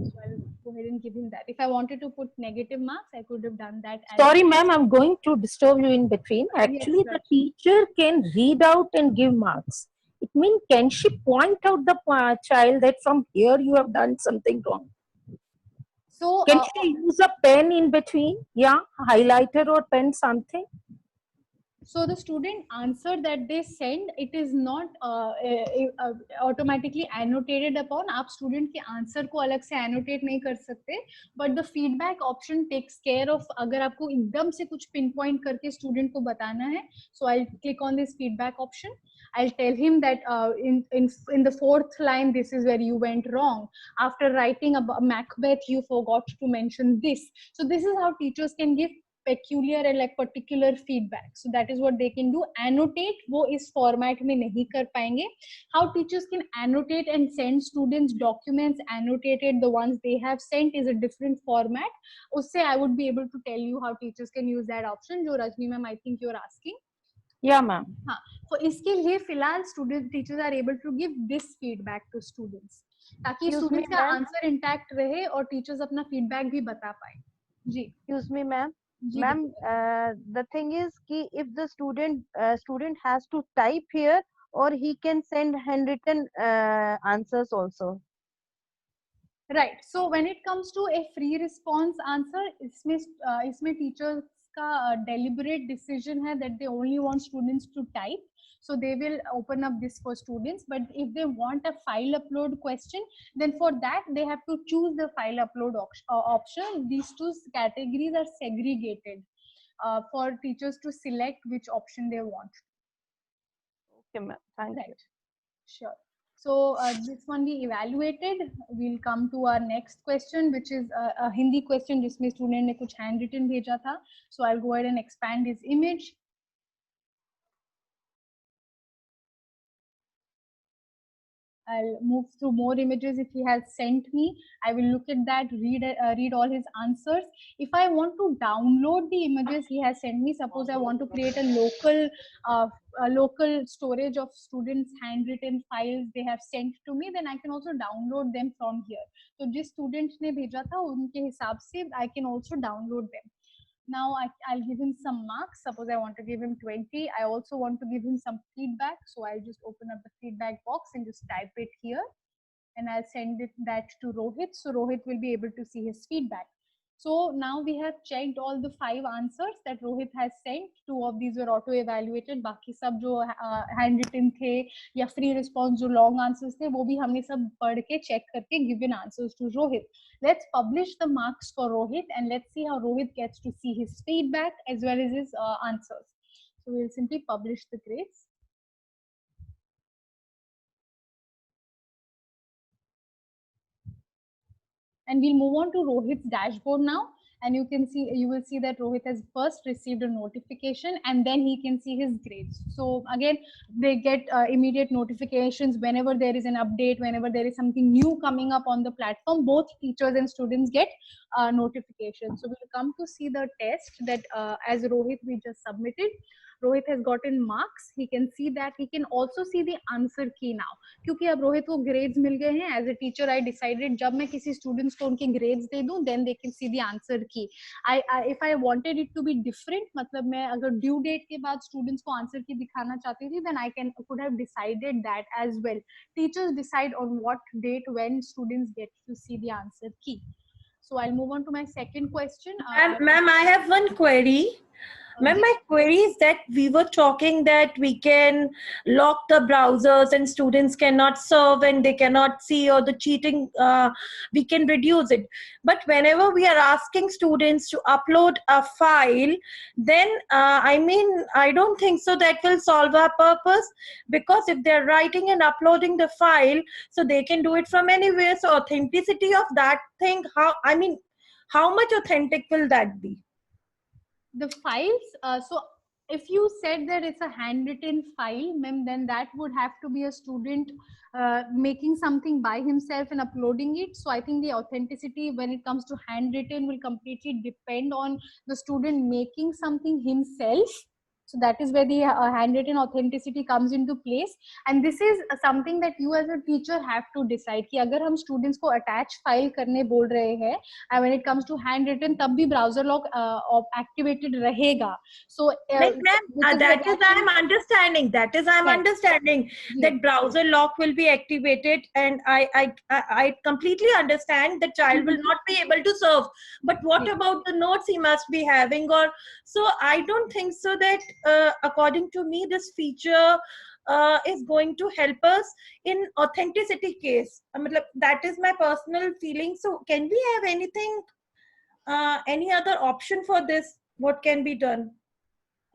So I'll go ahead and give him that. If I wanted to put negative marks, I could have done that. Sorry, ma'am, I'm going to disturb you in between. Actually, Yes, the teacher can read out and give marks. It means, can she point out the child that from here you have done something wrong? So can she use a pen in between? Yeah, highlighter or pen, something? So the student answer that they send, it is not automatically annotated upon. आप student के answer को अलग से annotate नहीं कर सकते, but the feedback option takes care of अगर आपको एकदम से कुछ pinpoint करके student को बताना है. So I'll click on this feedback option. I'll tell him that in the fourth line, this is where you went wrong. After writing about Macbeth, you forgot to mention this. So this is how teachers can give peculiar and like particular feedback. So that is what they can do. Annotate वो इस format में नहीं कर पाएंगे. How teachers can annotate and send students documents annotated, the ones they have sent, is a different format. उससे I would be able to tell you how teachers can use that option. जो Rajni ma'am, I think you're asking. Yeah, ma'am. हाँ, तो इसके लिए फिलहाल student teachers are able to give this feedback to students, ताकि students का answer intact रहे और teachers अपना feedback भी बता पाए. जी. Excuse me, ma'am. Ma'am, the thing is कि if the student has to type here, or he can send handwritten answers also. Right. So when it comes to a free response answer, इसमें teachers का deliberate decision है that they only want students to type. So they will open up this for students. But if they want a file upload question, then for that they have to choose the file upload option. These two categories are segregated for teachers to select which option they want. Okay, ma'am. Thank you. Sure. So this one we evaluated. We'll come to our next question, which is a Hindi question जिसमें student ने कुछ handwritten भेजा था. So I'll go ahead and expand his image. I'll move through more images if he has sent me. I will look at that, read all his answers. If I want to download the images he has sent me, suppose I want to create a local storage of students' handwritten files they have sent to me, then I can also download them from here. So जिस student ने भेजा था उनके हिसाब से I can also download them. Now I'll give him some marks. Suppose I want to give him 20. I also want to give him some feedback. So I'll just open up the feedback box and just type it here. And I'll send that to Rohit. So Rohit will be able to see his feedback. So now we have checked all the 5 answers that Rohit has sent. 2 of these were auto evaluated. बाकी सब जो handwritten थे या free response जो long answers थे वो भी हमने सब पढ़ के check करके given answers to Rohit. Let's publish the marks for Rohit and let's see how Rohit gets to see his feedback as well as his answers. So we'll simply publish the grades. And we'll move on to Rohit's dashboard now. And you will see that Rohit has first received a notification and then he can see his grades. So again, they get immediate notifications whenever there is an update, whenever there is something new coming up on the platform. Both teachers and students get notifications. So we'll come to see the test that as Rohit we just submitted. Rohit has gotten marks. He can see that. He can also see the answer key now. क्योंकि अब रोहित को grades मिल गए हैं. As a teacher, I decided जब मैं किसी students को उनके grades दे दूं, then they can see the answer key. If I wanted it to be different, मतलब मैं अगर due date के बाद students को answer key दिखाना चाहती थी, then I could have decided that as well. Teachers decide on what date when students get to see the answer key. So I'll move on to my second question. Ma'am, I have one query. Ma'am, my query is that we were talking that we can lock the browsers and students cannot serve and they cannot see, or the cheating, we can reduce it. But whenever we are asking students to upload a file, then I don't think so that will solve our purpose, because if they're writing and uploading the file, so they can do it from anywhere. So authenticity of that thing, how much authentic will that be? The files, so if you said that it's a handwritten file, ma'am, then that would have to be a student making something by himself and uploading it. So I think the authenticity when it comes to handwritten will completely depend on the student making something himself. So that is where the handwritten authenticity comes into place. And this is something that you as a teacher have to decide कि अगर हम students को attach file करने बोल रहे हैं, and when it comes to handwritten, तब भी browser lock activated रहेगा. So that is I'm understanding. That is I'm understanding that browser lock will be activated, and I completely understand the child will not be able to serve. But what about the notes he must be having? Or so I don't think so that according to me this feature is going to help us in authenticity case. That is my personal feeling. So can we have anything, any other option for this? What can be done?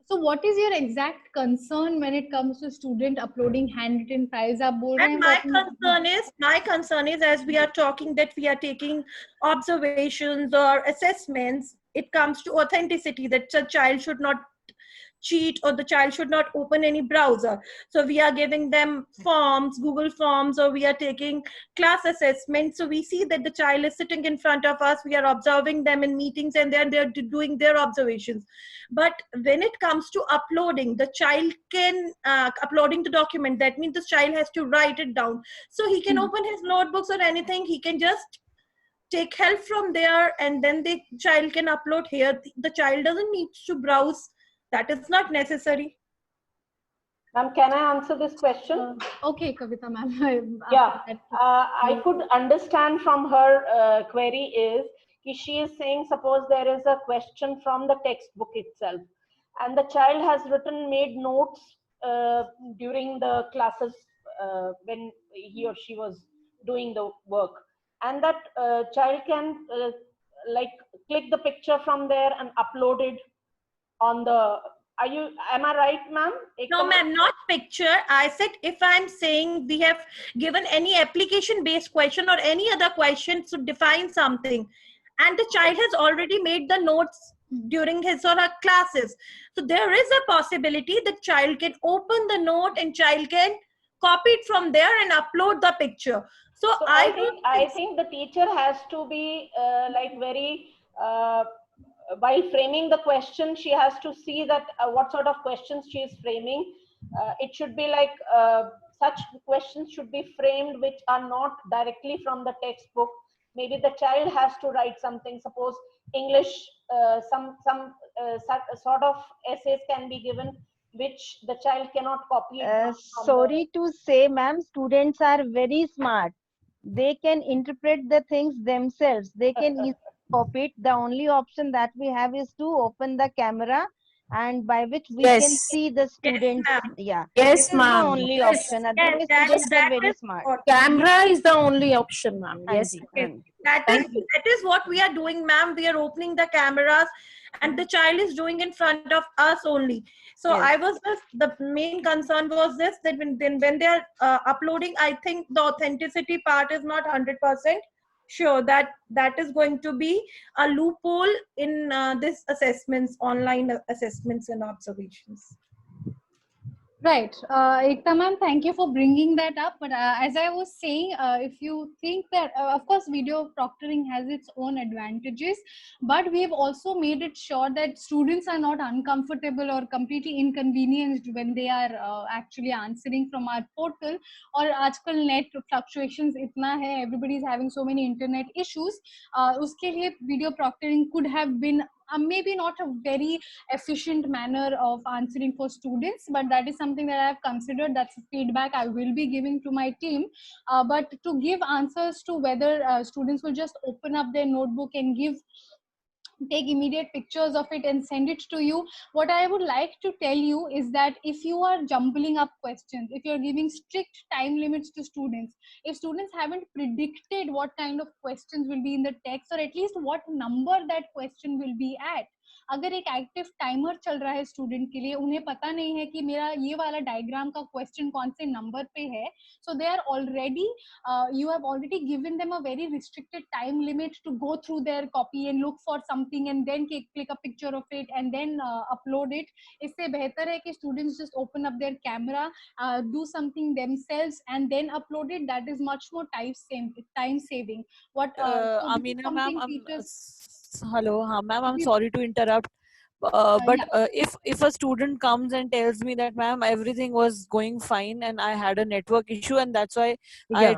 So what is your exact concern when it comes to student uploading handwritten files? And my concern is as we are talking that we are taking observations or assessments, it comes to authenticity, that a child should not cheat or the child should not open any browser. So we are giving them forms, Google Forms, or we are taking class assessments. So we see that the child is sitting in front of us, we are observing them in meetings, and then they're doing their observations. But when it comes to uploading, the child can, uploading the document, that means the child has to write it down. So he can open his notebooks or anything, he can just take help from there, and then the child can upload here. The child doesn't need to browse. That is not necessary. Ma'am, can I answer this question? Okay, Kavita ma'am. Yeah, I could understand from her query is she is saying, suppose there is a question from the textbook itself, and the child has made notes during the classes when he or she was doing the work, and that child can like click the picture from there and upload it on the am I right, ma'am? No, ma'am, not picture. I said if I'm saying we have given any application-based question or any other question to define something, and the child has already made the notes during his or her classes. So there is a possibility the child can open the note and child can copy it from there and upload the picture. So, So I think the teacher has to be like very while framing the question, she has to see that what sort of questions she is framing. It should be like such questions should be framed which are not directly from the textbook. Maybe the child has to write something. Suppose English, some sort of essays can be given which the child cannot copy it from Sorry to say, ma'am, students are very smart. They can interpret the things themselves. They can easily copy it. The only option that we have is to open the camera, and by which we can Yes. see the students. Yes, Yes, this is the ma'am. only Yes. option. Otherwise, students are very smart. Camera is the only option, ma'am. Yes. That is what we are doing, ma'am. We are opening the cameras and the child is doing in front of us only. So Yes. I was just, the main concern was this, that when they are uploading, I think the authenticity part is not 100% sure. That is going to be a loophole in this assessments, online assessments and observations. Right. Ekta ma'am, thank you for bringing that up. But as I was saying, if you think that, of course, video proctoring has its own advantages, but we have also made it sure that students are not uncomfortable or completely inconvenienced when they are actually answering from our portal. Or आजकल net fluctuations इतना है, everybody is having so many internet issues. उसके लिए video proctoring could have been maybe not a very efficient manner of answering for students, but that is something that I have considered. That's feedback I will be giving to my team. But to give answers to whether students will just open up their notebook and take immediate pictures of it and send it to you, what I would like to tell you is that if you are jumbling up questions, if you're giving strict time limits to students, if students haven't predicted what kind of questions will be in the text, or at least what number that question will be at, अगर एक active timer चल रहा है student के लिए, उन्हें पता नहीं है कि मेरा ये वाला डायग्राम का क्वेश्चन कौन से नंबर पे है, so they are already you have already given them a very restricted time limit to go through their copy and look for something and then click a picture of it and then upload it. इससे बेहतर है कि students just open up their camera, do something themselves and then upload it. That is much more time saving. What so Amina ma'am, teachers... hello, ma'am, I'm sorry to interrupt. But if a student comes and tells me that, ma'am, everything was going fine and I had a network issue and that's why I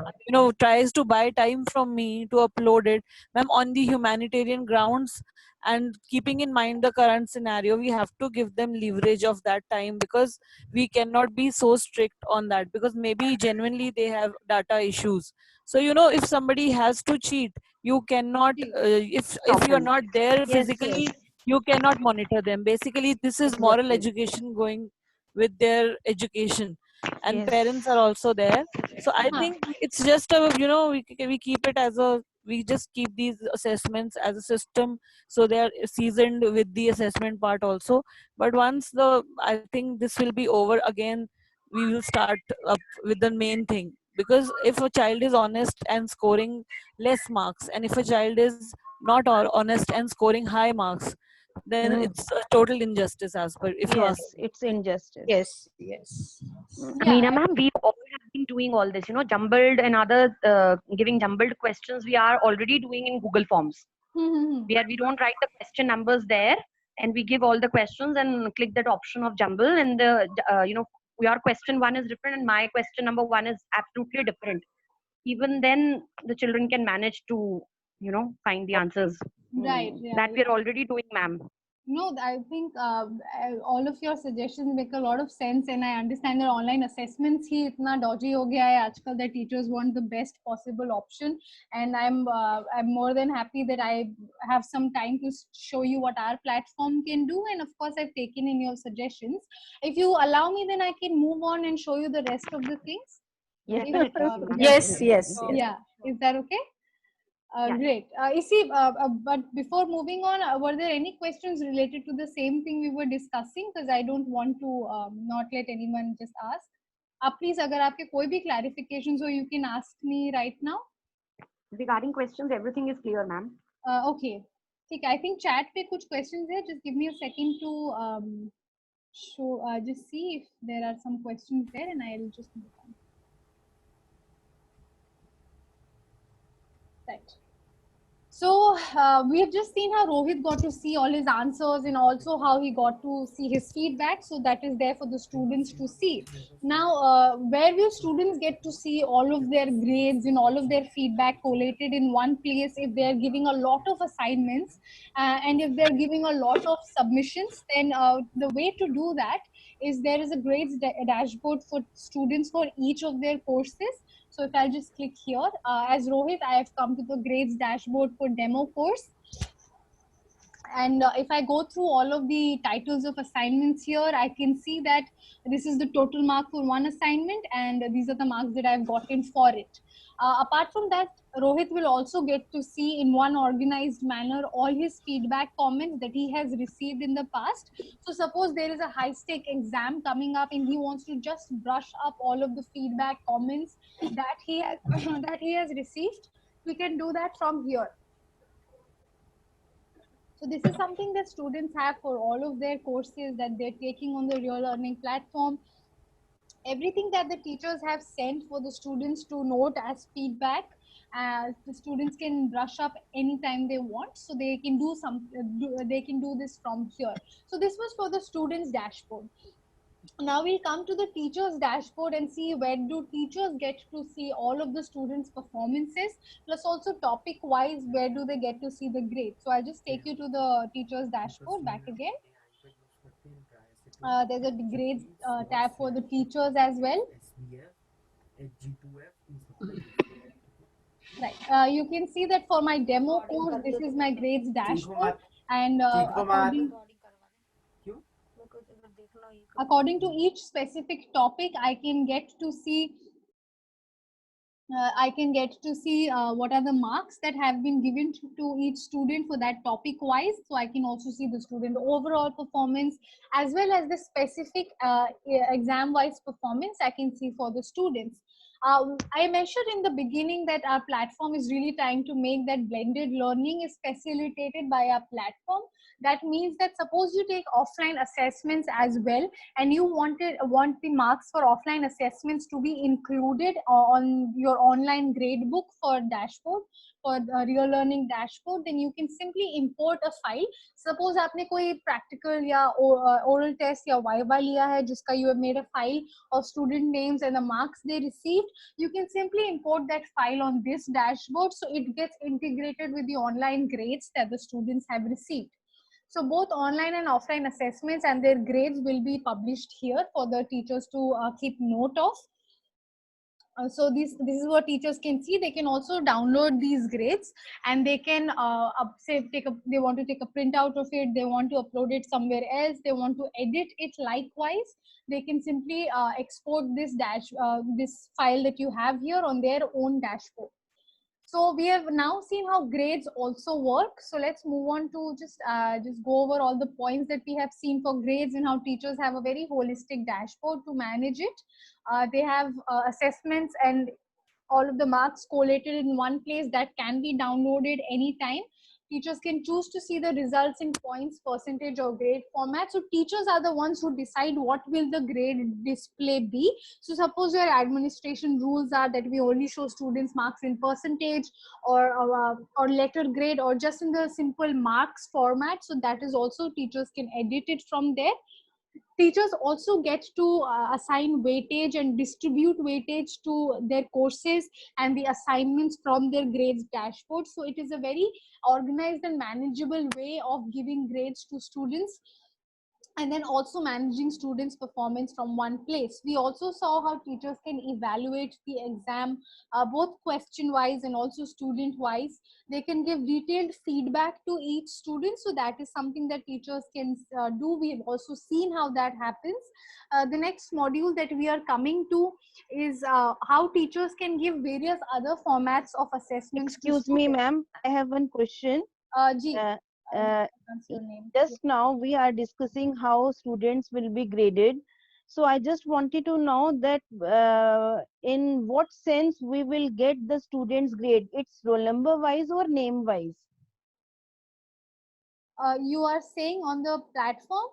tries to buy time from me to upload it, ma'am, on the humanitarian grounds and keeping in mind the current scenario, we have to give them leverage of that time, because we cannot be so strict on that, because maybe genuinely they have data issues. So if somebody has to cheat, you cannot if you are not there physically, you cannot monitor them. Basically, this is moral education going with their education, and parents are also there. So I think it's just a we keep it as a, we just keep these assessments as a system, so they are seasoned with the assessment part also. But once I think this will be over again, we will start up with the main thing, because if a child is honest and scoring less marks, and if a child is not honest and scoring high marks, then it's a total injustice as per, if you ask. It's injustice. Yes. Meena ma'am, we all have been doing all this, jumbled and other giving jumbled questions. We are already doing in Google Forms. We don't write the question numbers there, and we give all the questions and click that option of jumble, and the your question one is different and my question number one is absolutely different. Even then, the children can manage to find the answers. Right. That we're already doing, ma'am. No, I think all of your suggestions make a lot of sense, and I understand that online assessments ही इतना dodgy हो गया है आजकल that teachers want the best possible option, and I'm more than happy that I have some time to show you what our platform can do, and of course I've taken in your suggestions. If you allow me, then I can move on and show you the rest of the things. Yes. Yeah, is that okay? Yeah. Great. But before moving on, were there any questions related to the same thing we were discussing? Because I don't want to not let anyone just ask. Please, अगर आपके कोई भी clarifications हो, you can ask me right now. Regarding questions, everything is clear, ma'am. Okay. ठीक है. I think chat पे कुछ questions है. Just give me a second to show. Just see if there are some questions there, and I'll just move on. Right. So we have just seen how Rohit got to see all his answers and also how he got to see his feedback. So that is there for the students to see. Now, where will students get to see all of their grades and all of their feedback collated in one place if they are giving a lot of assignments and if they're giving a lot of submissions? Then the way to do that is there is a grades dashboard for students for each of their courses. So if I'll just click here, as Rohit, I have come to the grades dashboard for demo course. And if I go through all of the titles of assignments here, I can see that this is the total mark for one assignment and these are the marks that I've gotten for it. Apart from that, Rohit will also get to see in one organized manner all his feedback comments that he has received in the past. So suppose there is a high stake exam coming up and he wants to just brush up all of the feedback comments that he has that he has received, we can do that from here. So this is something that students have for all of their courses that they're taking on the Real Learning platform. Everything that the teachers have sent for the students to note as feedback, the students can brush up anytime they want. So they can do they can do this from here. So this was for the students dashboard. Now we'll come to the teachers dashboard and see where do teachers get to see all of the students' performances, plus also topic wise where do they get to see the grade. So I'll just take you to the teachers dashboard back again. There's a grades tab for the teachers as well. Right. You can see that for my demo course, this is my grades dashboard, and according to each specific topic, I can get to see what are the marks that have been given to each student for that topic wise. So I can also see the student overall performance as well as the specific exam wise performance I can see for the students. I mentioned in the beginning that our platform is really trying to make that blended learning is facilitated by our platform. That means that suppose you take offline assessments as well and you want the marks for offline assessments to be included on your online grade book for dashboard, for the Real Learning dashboard, then you can simply import a file. Suppose आपने कोई practical या oral test या viva लिया है जिसका you have made a file of student names and the marks they received, you can simply import that file on this dashboard so it gets integrated with the online grades that the students have received. So both online and offline assessments and their grades will be published here for the teachers to keep note of. So this is what teachers can see. They can also download these grades and they can say they want to take a printout of it, they want to upload it somewhere else, they want to edit it. Likewise, they can simply export this this file that you have here on their own dashboard. So we have now seen how grades also work. So let's move on to just go over all the points that we have seen for grades and how teachers have a very holistic dashboard to manage it. They have assessments and all of the marks collated in one place that can be downloaded anytime. Teachers can choose to see the results in points, percentage, or grade format. So teachers are the ones who decide what will the grade display be. So suppose your administration rules are that we only show students marks in percentage or letter grade or just in the simple marks format. So that is also teachers can edit it from there. Teachers also get to assign weightage and distribute weightage to their courses and the assignments from their grades dashboard. So it is a very organized and manageable way of giving grades to students. and then also managing students' performance from one place. We also saw how teachers can evaluate the exam, both question-wise and also student-wise. They can give detailed feedback to each student, so that is something that teachers can do. We have also seen how that happens. The next module that we are coming to is how teachers can give various other formats of assessments. Excuse me, ma'am, I have one question. Ji, your name. Just now we are discussing how students will be graded. So I just wanted to know that in what sense we will get the students grade? It's roll number wise or name wise? You are saying on the platform,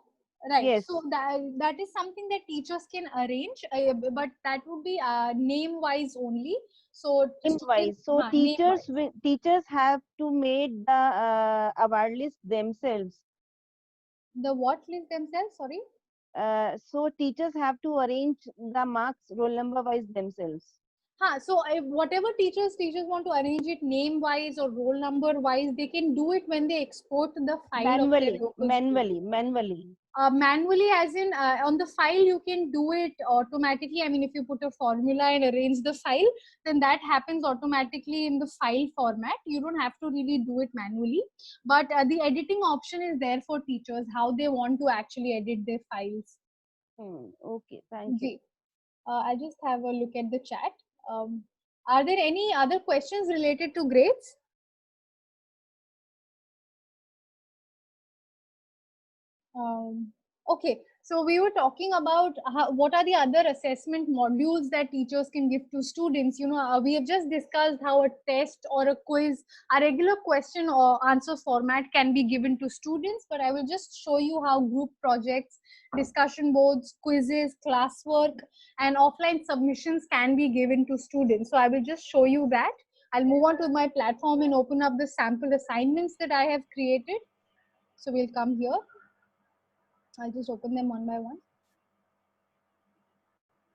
right? Yes. So that is something that teachers can arrange, but that would be name wise only. So Name wise. So name-wise. teachers have to make the award list themselves. The what list themselves? Sorry. So teachers have to arrange the marks roll number wise themselves. So whatever teachers want to arrange it name wise or roll number wise, they can do it when they export the file of their local school. Manually. Manually, as in on the file, you can do it automatically. I mean, if you put a formula and arrange the file, then that happens automatically in the file format. You don't have to really do it manually. But the editing option is there for teachers, how they want to actually edit their files. Okay, thank you. I'll just have a look at the chat. Are there any other questions related to grades? Okay, so we were talking about what are the other assessment modules that teachers can give to students. You know, we have just discussed how a test or a quiz, a regular question or answer format can be given to students, but I will just show you how group projects, discussion boards, quizzes, classwork, and offline submissions can be given to students. So I will just show you that. I'll move on to my platform and open up the sample assignments that I have created. So we'll come here. I'll just open them one by one.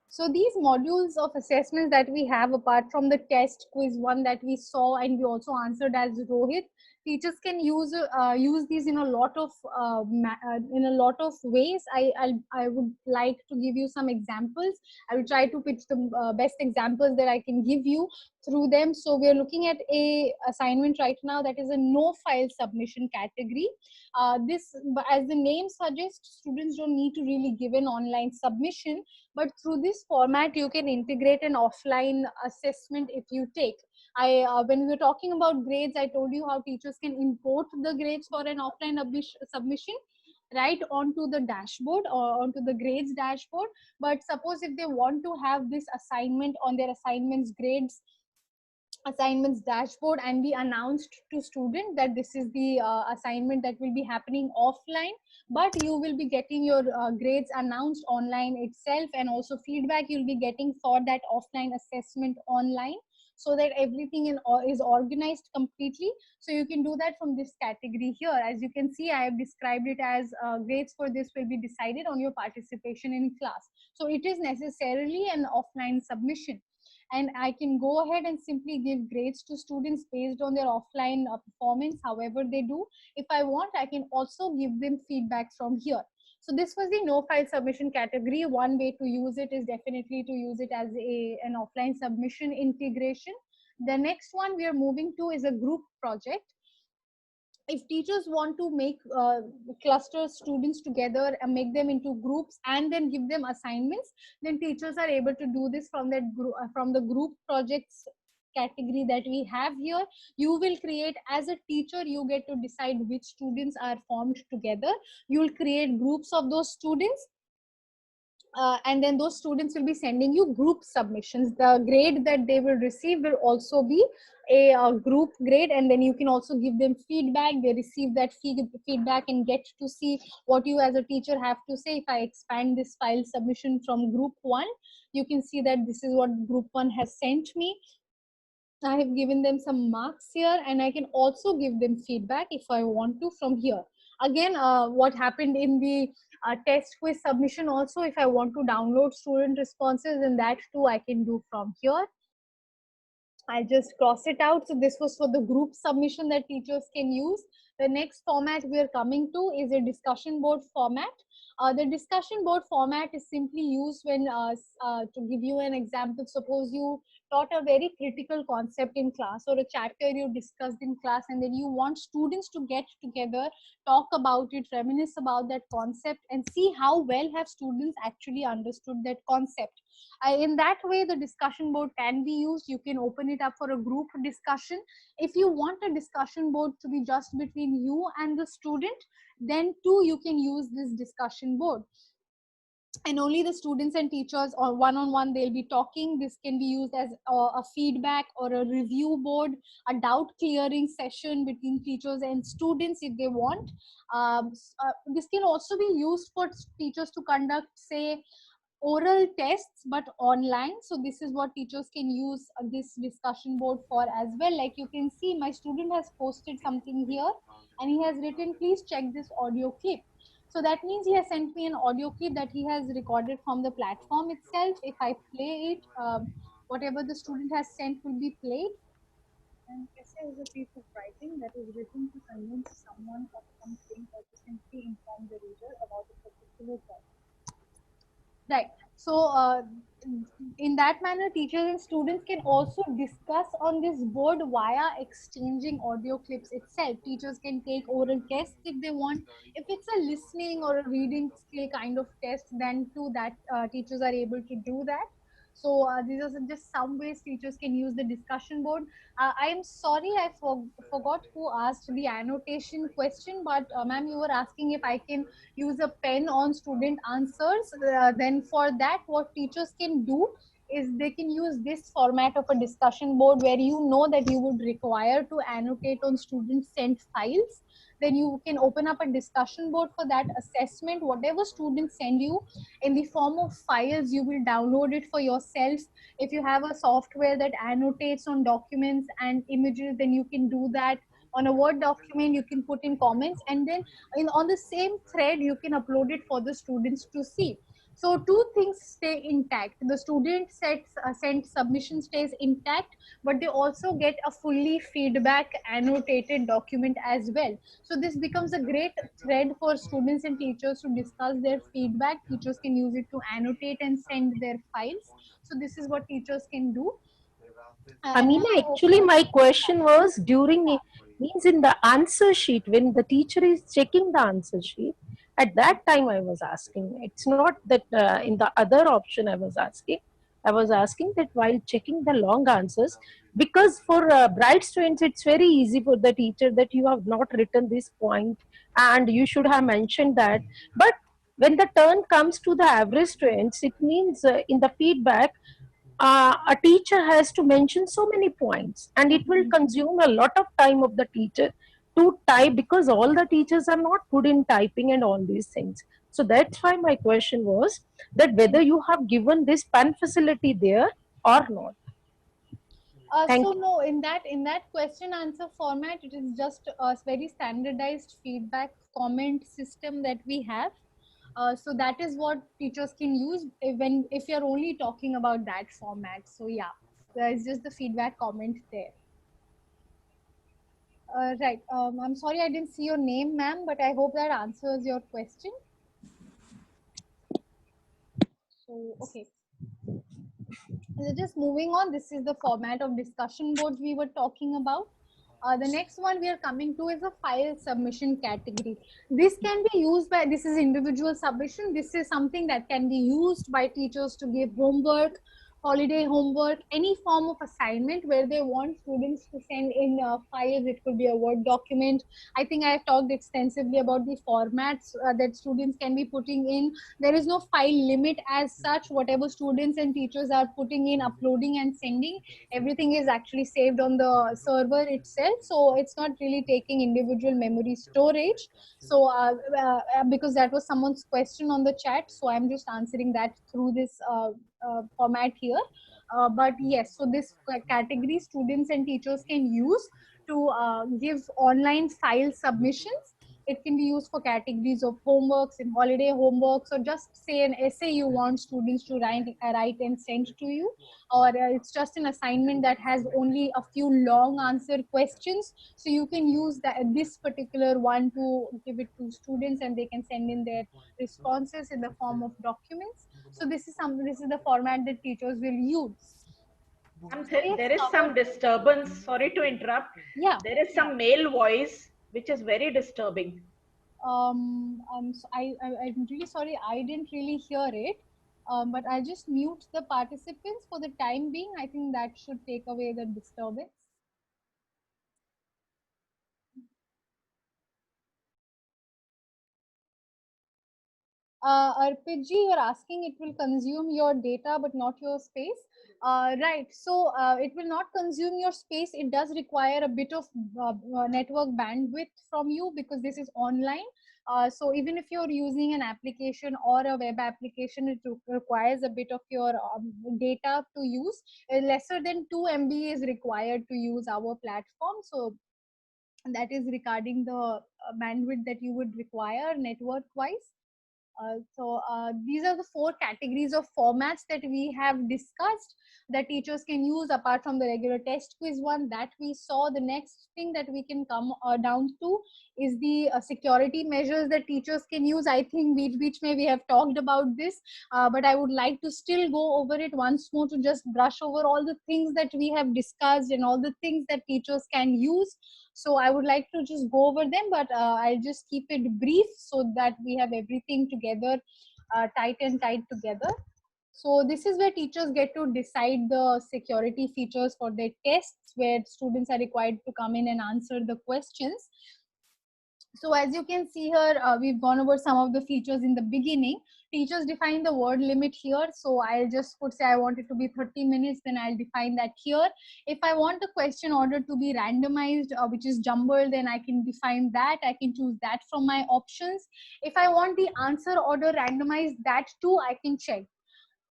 So these modules of assessments that we have, apart from the test quiz one that we saw and we also answered as Rohit, teachers can use these in a lot of ways. I would like to give you some examples. I will try to pitch the best examples that I can give you through them. So we are looking at a assignment right now that is a no file submission category. This, as the name suggests, students don't need to really give an online submission, but through this format you can integrate an offline assessment if you take. When we were talking about grades, I told you how teachers can import the grades for an offline submission right onto the dashboard or onto the grades dashboard. But suppose if they want to have this assignment on their assignments dashboard and be announced to student that this is the assignment that will be happening offline, but you will be getting your grades announced online itself, and also feedback you'll be getting for that offline assessment online, so that everything is organized completely. So you can do that from this category here. As you can see, I have described it as grades for this will be decided on your participation in class. So it is necessarily an offline submission, and I can go ahead and simply give grades to students based on their offline performance, however they do. If I want, I can also give them feedback from here. So this was the no file submission category. One way to use it is definitely to use it as an offline submission integration. The next one we are moving to is a group project. If teachers want to make cluster students together and make them into groups and then give them assignments, then teachers are able to do this from that group, from the group projects category that we have here. You will create, as a teacher, you get to decide which students are formed together. You'll create groups of those students. And then those students will be sending you group submissions. The grade that they will receive will also be a group grade, and then you can also give them feedback. They receive that feedback and get to see what you as a teacher have to say. If I expand this file submission from group 1, you can see that this is what group 1 has sent me. I have given them some marks here, and I can also give them feedback if I want to from here. Again, what happened in the test quiz submission also, if I want to download student responses, then that too I can do from here. I'll just cross it out. So this was for the group submission that teachers can use. The next format we are coming to is a discussion board format. The discussion board format is simply used when, to give you an example, suppose you taught a very critical concept in class or a chapter you discussed in class, and then you want students to get together, talk about it, reminisce about that concept, and see how well have students actually understood that concept. In that way, the discussion board can be used. You can open it up for a group discussion. If you want a discussion board to be just between you and the student, then too you can use this discussion board, and only the students and teachers or one-on-one they'll be talking. This can be used as a feedback or a review board, a doubt clearing session between teachers and students if they want. This can also be used for teachers to conduct, say, oral tests but online. So this is what teachers can use this discussion board for as well. Like you can see, my student has posted something here and he has written, please check this audio clip. So that means he has sent me an audio clip that he has recorded from the platform itself. If I play it, whatever the student has sent will be played. And essay is a piece of writing that is written to convince someone of something or to simply inform the reader about a particular topic. Right. So in that manner, teachers and students can also discuss on this board via exchanging audio clips itself. Teachers can take oral tests if they want. If it's a listening or a reading skill kind of test, then too that teachers are able to do that. So these are just some ways teachers can use the discussion board. I am sorry, I forgot who asked the annotation question, but ma'am, you were asking if I can use a pen on student answers. Then for that, what teachers can do is they can use this format of a discussion board where you know that you would require to annotate on student sent files. Then you can open up a discussion board for that assessment. Whatever students send you in the form of files, you will download it for yourself. If you have a software that annotates on documents and images, then you can do that. On a Word document, you can put in comments, and then on the same thread, you can upload it for the students to see. So two things stay intact. The student sent submission stays intact, but they also get a fully feedback annotated document as well. So this becomes a great thread for students and teachers to discuss their feedback. Teachers can use it to annotate and send their files. So this is what teachers can do. Amina, actually my question was means in the answer sheet, when the teacher is checking the answer sheet, at that time I was asking. It's not that in the other option I was asking. I was asking that while checking the long answers, because for bright students it's very easy for the teacher that you have not written this point and you should have mentioned that. But when the turn comes to the average students, it means in the feedback, a teacher has to mention so many points and it will consume a lot of time of the teacher to type, because all the teachers are not good in typing and all these things. So that's why my question was that whether you have given this pen facility there or not. So no, in that question answer format, it is just a very standardized feedback comment system that we have. So that is what teachers can use if you're only talking about that format. So yeah, there is just the feedback comment there. Right. I'm sorry I didn't see your name, ma'am, but I hope that answers your question. So okay. So just moving on, this is the format of discussion boards we were talking about. The next one we are coming to is a file submission category. This can be used by, this is individual submission. This is something that can be used by teachers to give homework, holiday homework, any form of assignment where they want students to send in files. It could be a Word document. I think I have talked extensively about the formats that students can be putting in. There is no file limit as such. Whatever students and teachers are putting in, uploading and sending, everything is actually saved on the server itself. So it's not really taking individual memory storage. So because that was someone's question on the chat, so I'm just answering that through this format here. But yes, so this category students and teachers can use to give online file submissions. It can be used for categories of homeworks and holiday homeworks, or just say an essay you want students to write and send to you, or it's just an assignment that has only a few long answer questions. So you can use this particular one to give it to students, and they can send in their responses in the form of documents. So this is the format that teachers will use. There is some disturbance. Sorry to interrupt. Yeah. There is some male voice which is very disturbing. I'm really sorry. I didn't really hear it. But I'll just mute the participants for the time being. I think that should take away the disturbance. Arpit ji, you're asking it will consume your data but not your space. Right. So it will not consume your space. It does require a bit of network bandwidth from you because this is online. So even if you're using an application or a web application, it requires a bit of your data to use. Lesser than 2 MB is required to use our platform. So that is regarding the bandwidth that you would require network wise. These are the 4 categories of formats that we have discussed that teachers can use apart from the regular test quiz one that we saw. The next thing that we can come down to is the security measures that teachers can use. I think we have talked about this, but I would like to still go over it once more to just brush over all the things that we have discussed and all the things that teachers can use. So I would like to just go over them, but I'll just keep it brief so that we have everything together, tight together. So this is where teachers get to decide the security features for their tests, where students are required to come in and answer the questions. So as you can see here, we've gone over some of the features in the beginning. Teachers define the word limit here. So I'll just say I want it to be 30 minutes, then I'll define that here. If I want the question order to be randomized, which is jumbled, then I can define that. I can choose that from my options. If I want the answer order randomized, that too I can check.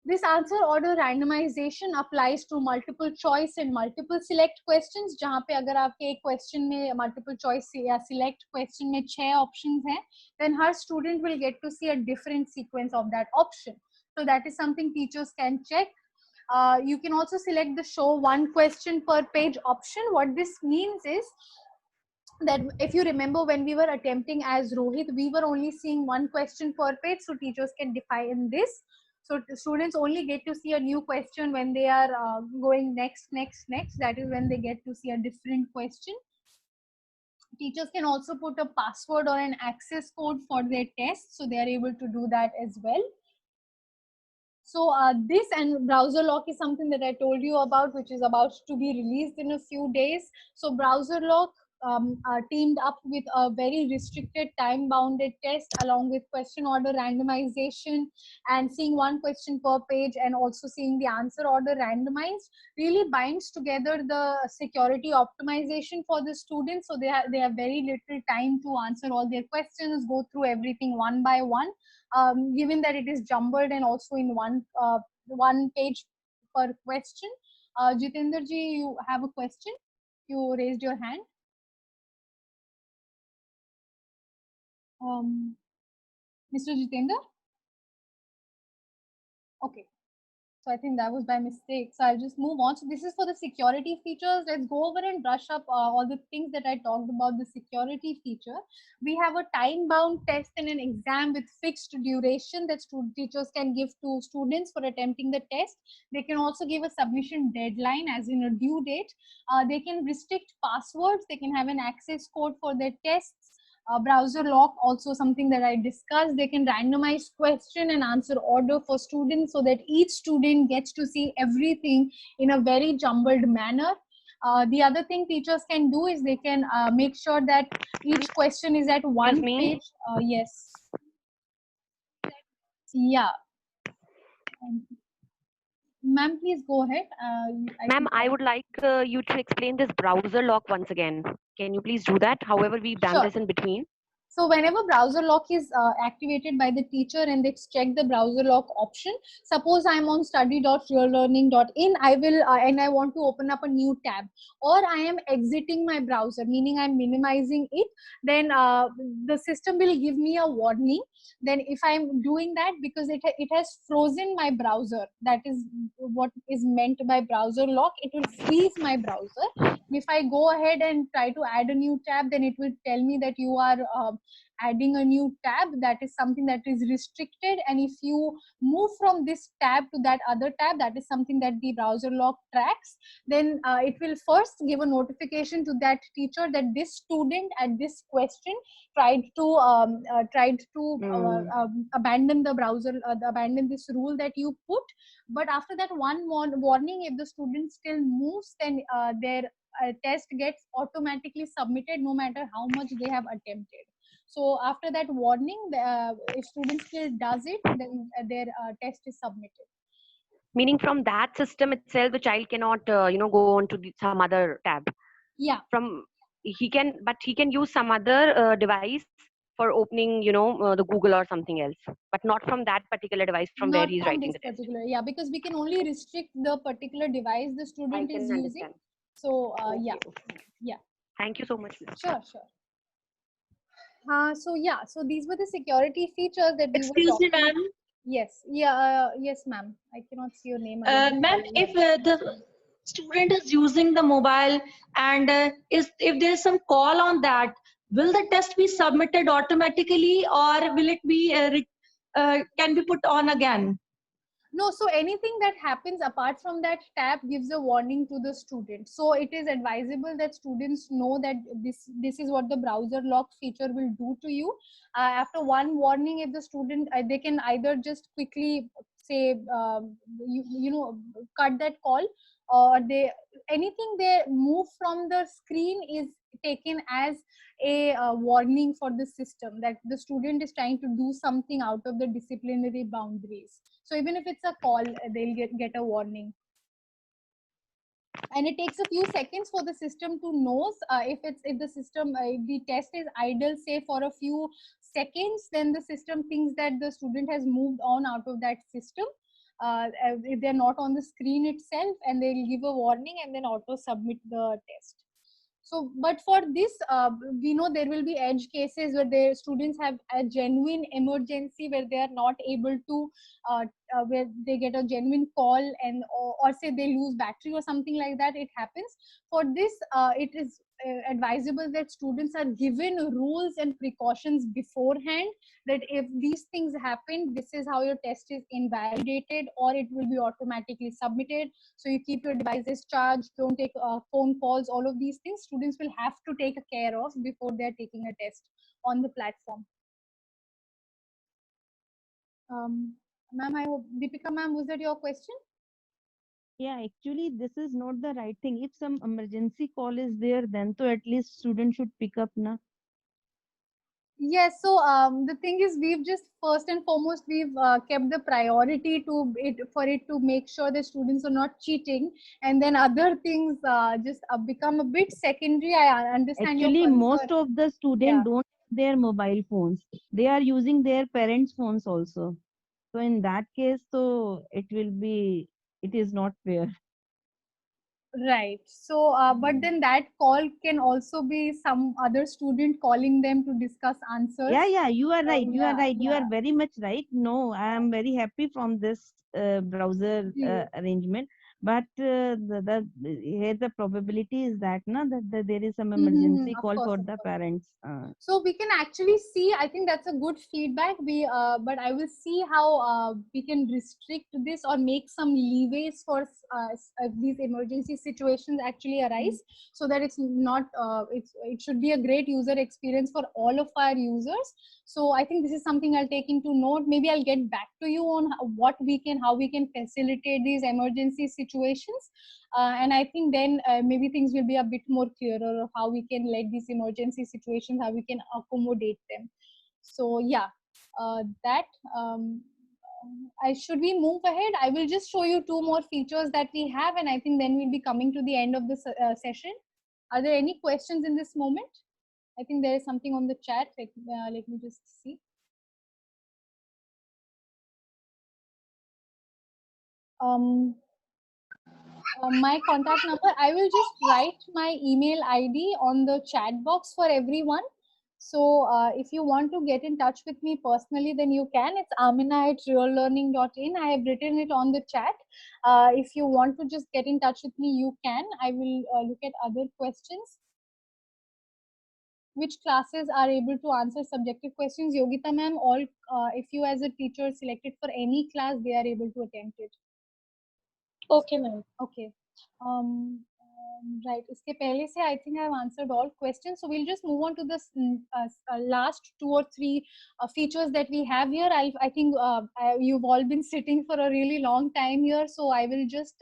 This answer order randomization applies to multiple choice and multiple select questions. जहाँ पे अगर आपके एक question में multiple choice या select question में 6 options हैं, then her student will get to see a different sequence of that option. So that is something teachers can check. You can also select the show one question per page option. What this means is that if you remember when we were attempting as Rohit, we were only seeing one question per page, so teachers can define this. So students only get to see a new question when they are going next. That is when they get to see a different question. Teachers can also put a password or an access code for their test, so they are able to do that as well. So this and browser lock is something that I told you about, which is about to be released in a few days. So browser lock teamed up with a very restricted time-bounded test along with question order randomization and seeing one question per page and also seeing the answer order randomized really binds together the security optimization for the students. So they have very little time to answer all their questions, go through everything one by one. Given that it is jumbled and also in one page per question. Jitendra ji, you have a question? You raised your hand. Mr. Jitendra? Okay. So I think that was by mistake. So I'll just move on. So this is for the security features. Let's go over and brush up all the things that I talked about the security feature. We have a time-bound test and an exam with fixed duration that teachers can give to students for attempting the test. They can also give a submission deadline as in a due date. They can restrict passwords. They can have an access code for their tests. Browser lock, also something that I discussed. They can randomize question and answer order for students so that each student gets to see everything in a very jumbled manner. The other thing teachers can do is they can make sure that each question is at one page. Yes. Yeah. Ma'am, please go ahead. Ma'am, I would like you to explain this browser lock once again. Can you please do that? However, we've done this in between. So whenever browser lock is activated by the teacher and they check the browser lock option, suppose I'm on study.reallearning.in, I will and I want to open up a new tab, or I am exiting my browser, meaning I'm minimizing it, then the system will give me a warning. Then if I'm doing that, because it has frozen my browser, that is what is meant by browser lock, it will freeze my browser. If I go ahead and try to add a new tab, then it will tell me that you are adding a new tab, that is something that is restricted, and if you move from this tab to that other tab, that is something that the browser lock tracks. Then it will first give a notification to that teacher that this student at this question tried to abandon the browser, abandon this rule that you put. But after that one warning, if the student still moves, then their test gets automatically submitted no matter how much they have attempted. So after that warning, if student still does it, then their test is submitted. Meaning from that system itself, the child cannot, go on to some other tab. Yeah. He can use some other device for opening, the Google or something else, but not from that particular device from where Not he's from writing this the test. particular, yeah, because we can only restrict the particular device the student is using. Understand. So Okay, yeah, okay. yeah. Thank you so much. Sure. So yeah, so these were the security features that we were Excuse me, talking. ma'am. Yes, yeah, yes, ma'am. I cannot see your name again. Ma'am, if the student is using the mobile and if there's some call on that, will the test be submitted automatically, or will it be can be put on again? No, so anything that happens apart from that tab gives a warning to the student. So it is advisable that students know that this is what the browser lock feature will do to you. After one warning, if the student, they can either just quickly say, cut that call, or anything they move from the screen is taken as a warning for the system that the student is trying to do something out of the disciplinary boundaries. So even if it's a call, they'll get a warning. And it takes a few seconds for the system to know if the test is idle, say for a few seconds, then the system thinks that the student has moved on out of that system. If they're not on the screen itself, and they'll give a warning and then auto submit the test. So, but for this, we know there will be edge cases where the students have a genuine emergency where they are not able to, where they get a genuine call and or say they lose battery or something like that. It happens. For this, it is advisable that students are given rules and precautions beforehand, that if these things happen, this is how your test is invalidated, or it will be automatically submitted. So you keep your devices charged, don't take phone calls, all of these things students will have to take care of before they're taking a test on the platform. Ma'am, I hope, Deepika ma'am, was that your question? Yeah, actually, this is not the right thing. If some emergency call is there, then to at least student should pick up, na. Yes, so the thing is, we've just first and foremost we've kept the priority to it for it to make sure that students are not cheating, and then other things just become a bit secondary. I understand your Actually, concern. most of the students don't have their mobile phones. They are using their parents' phones also. So in that case, so it is not fair. Right. So, but then that call can also be some other student calling them to discuss answers. Yeah, you are right. You are Yeah, right. You yeah. are very much right. No, I am very happy from this browser arrangement. But here the probability is that that there is some emergency Of call course, for of the course. parents. So we can actually see, I think that's a good feedback. But I will see how we can restrict this or make some leeways for if these emergency situations actually arise, so that it's not, it should be a great user experience for all of our users. So I think this is something I'll take into note. Maybe I'll get back to you on how we can facilitate these emergency situations. And I think then maybe things will be a bit more clearer of how we can let these emergency situations, how we can accommodate them. So yeah, should we move ahead? I will just show you two more features that we have, and I think then we'll be coming to the end of the session. Are there any questions in this moment? I think there is something on the chat. Let me just see. My contact number, I will just write my email ID on the chat box for everyone. So if you want to get in touch with me personally, then you can. It's amina@reallearning.in. I have written it on the chat. If you want to just get in touch with me, you can. I will look at other questions. Which classes are able to answer subjective questions? Yogita ma'am, all if you as a teacher selected for any class, they are able to attempt it. Okay, ma'am. Okay. Right. Iske pehle se, I think I've answered all questions. So we'll just move on to the last 2 or 3 features that we have here. I think you've all been sitting for a really long time here. So I will just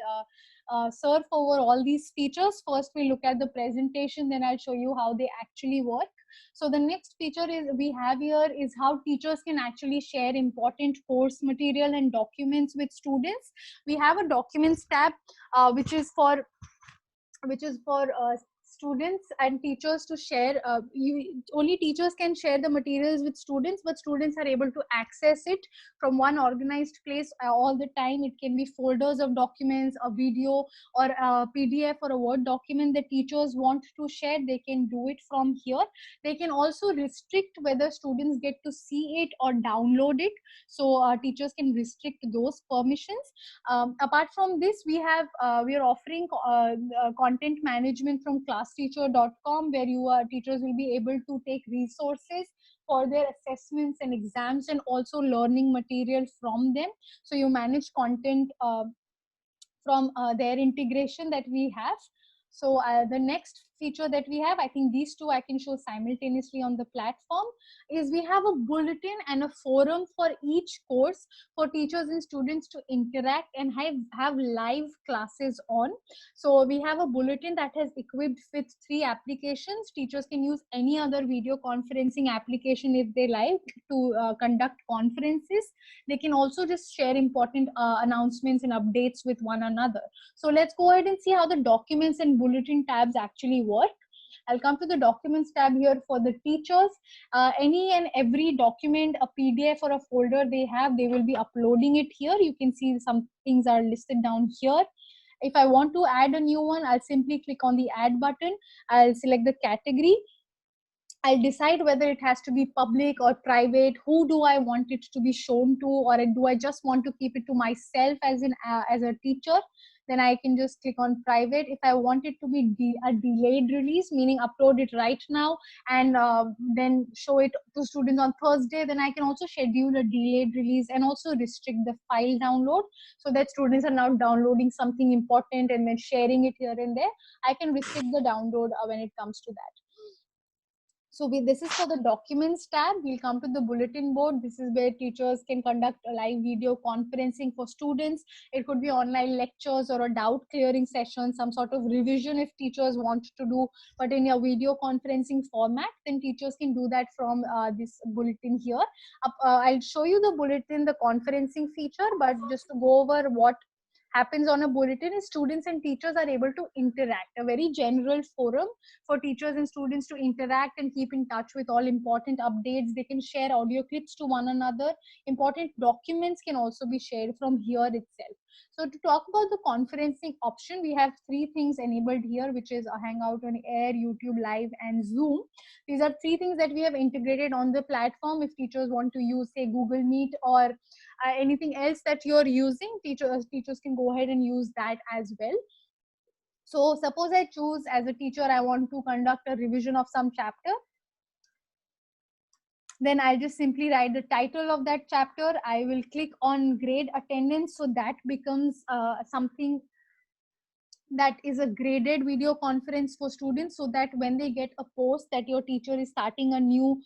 surf over all these features. First, we'll look at the presentation. Then I'll show you how they actually work. So the next feature is we have here is how teachers can actually share important course material and documents with students. We have a documents tab, which is for students and teachers to share. Only teachers can share the materials with students, but students are able to access it from one organized place all the time. It can be folders of documents, a video, or a PDF or a Word document that teachers want to share. They can do it from here. They can also restrict whether students get to see it or download it. So teachers can restrict those permissions. Apart from this, we are offering content management from classteacher.com, where teachers will be able to take resources for their assessments and exams, and also learning material from them. So you manage content from their integration that we have. So the next feature that we have, I think these two I can show simultaneously on the platform, is we have a bulletin and a forum for each course for teachers and students to interact and have live classes on. So we have a bulletin that has equipped with 3 applications. Teachers can use any other video conferencing application if they like to conduct conferences. They can also just share important announcements and updates with one another. So let's go ahead and see how the documents and bulletin tabs actually work. I'll come to the documents tab here for the teachers. Any and every document, a PDF or a folder they have, they will be uploading it here. You can see some things are listed down here. If I want to add a new one, I'll simply click on the add button. I'll select the category. I'll decide whether it has to be public or private. Who do I want it to be shown to, or do I just want to keep it to myself as a teacher? Then I can just click on private. If I want it to be a delayed release, meaning upload it right now and then show it to students on Thursday, then I can also schedule a delayed release and also restrict the file download, so that students are not downloading something important and then sharing it here and there. I can restrict the download when it comes to that. So this is for the documents tab. We'll come to the bulletin board. This is where teachers can conduct a live video conferencing for students. It could be online lectures or a doubt clearing session, some sort of revision if teachers want to do, but in a video conferencing format, then teachers can do that from this bulletin here. I'll show you the bulletin, the conferencing feature, but just to go over what happens on a bulletin is students and teachers are able to interact, a very general forum for teachers and students to interact and keep in touch with all important updates. They can share audio clips to one another. Important documents can also be shared from here itself. So to talk about the conferencing option, we have 3 things enabled here, which is a Hangout on Air, YouTube Live, and Zoom. These are 3 things that we have integrated on the platform. If teachers want to use, say, Google Meet or anything else that you're using, teachers can go ahead and use that as well. So suppose I choose as a teacher, I want to conduct a revision of some chapter. Then I'll just simply write the title of that chapter. I will click on grade attendance. So that becomes something that is a graded video conference for students, so that when they get a post that your teacher is starting a new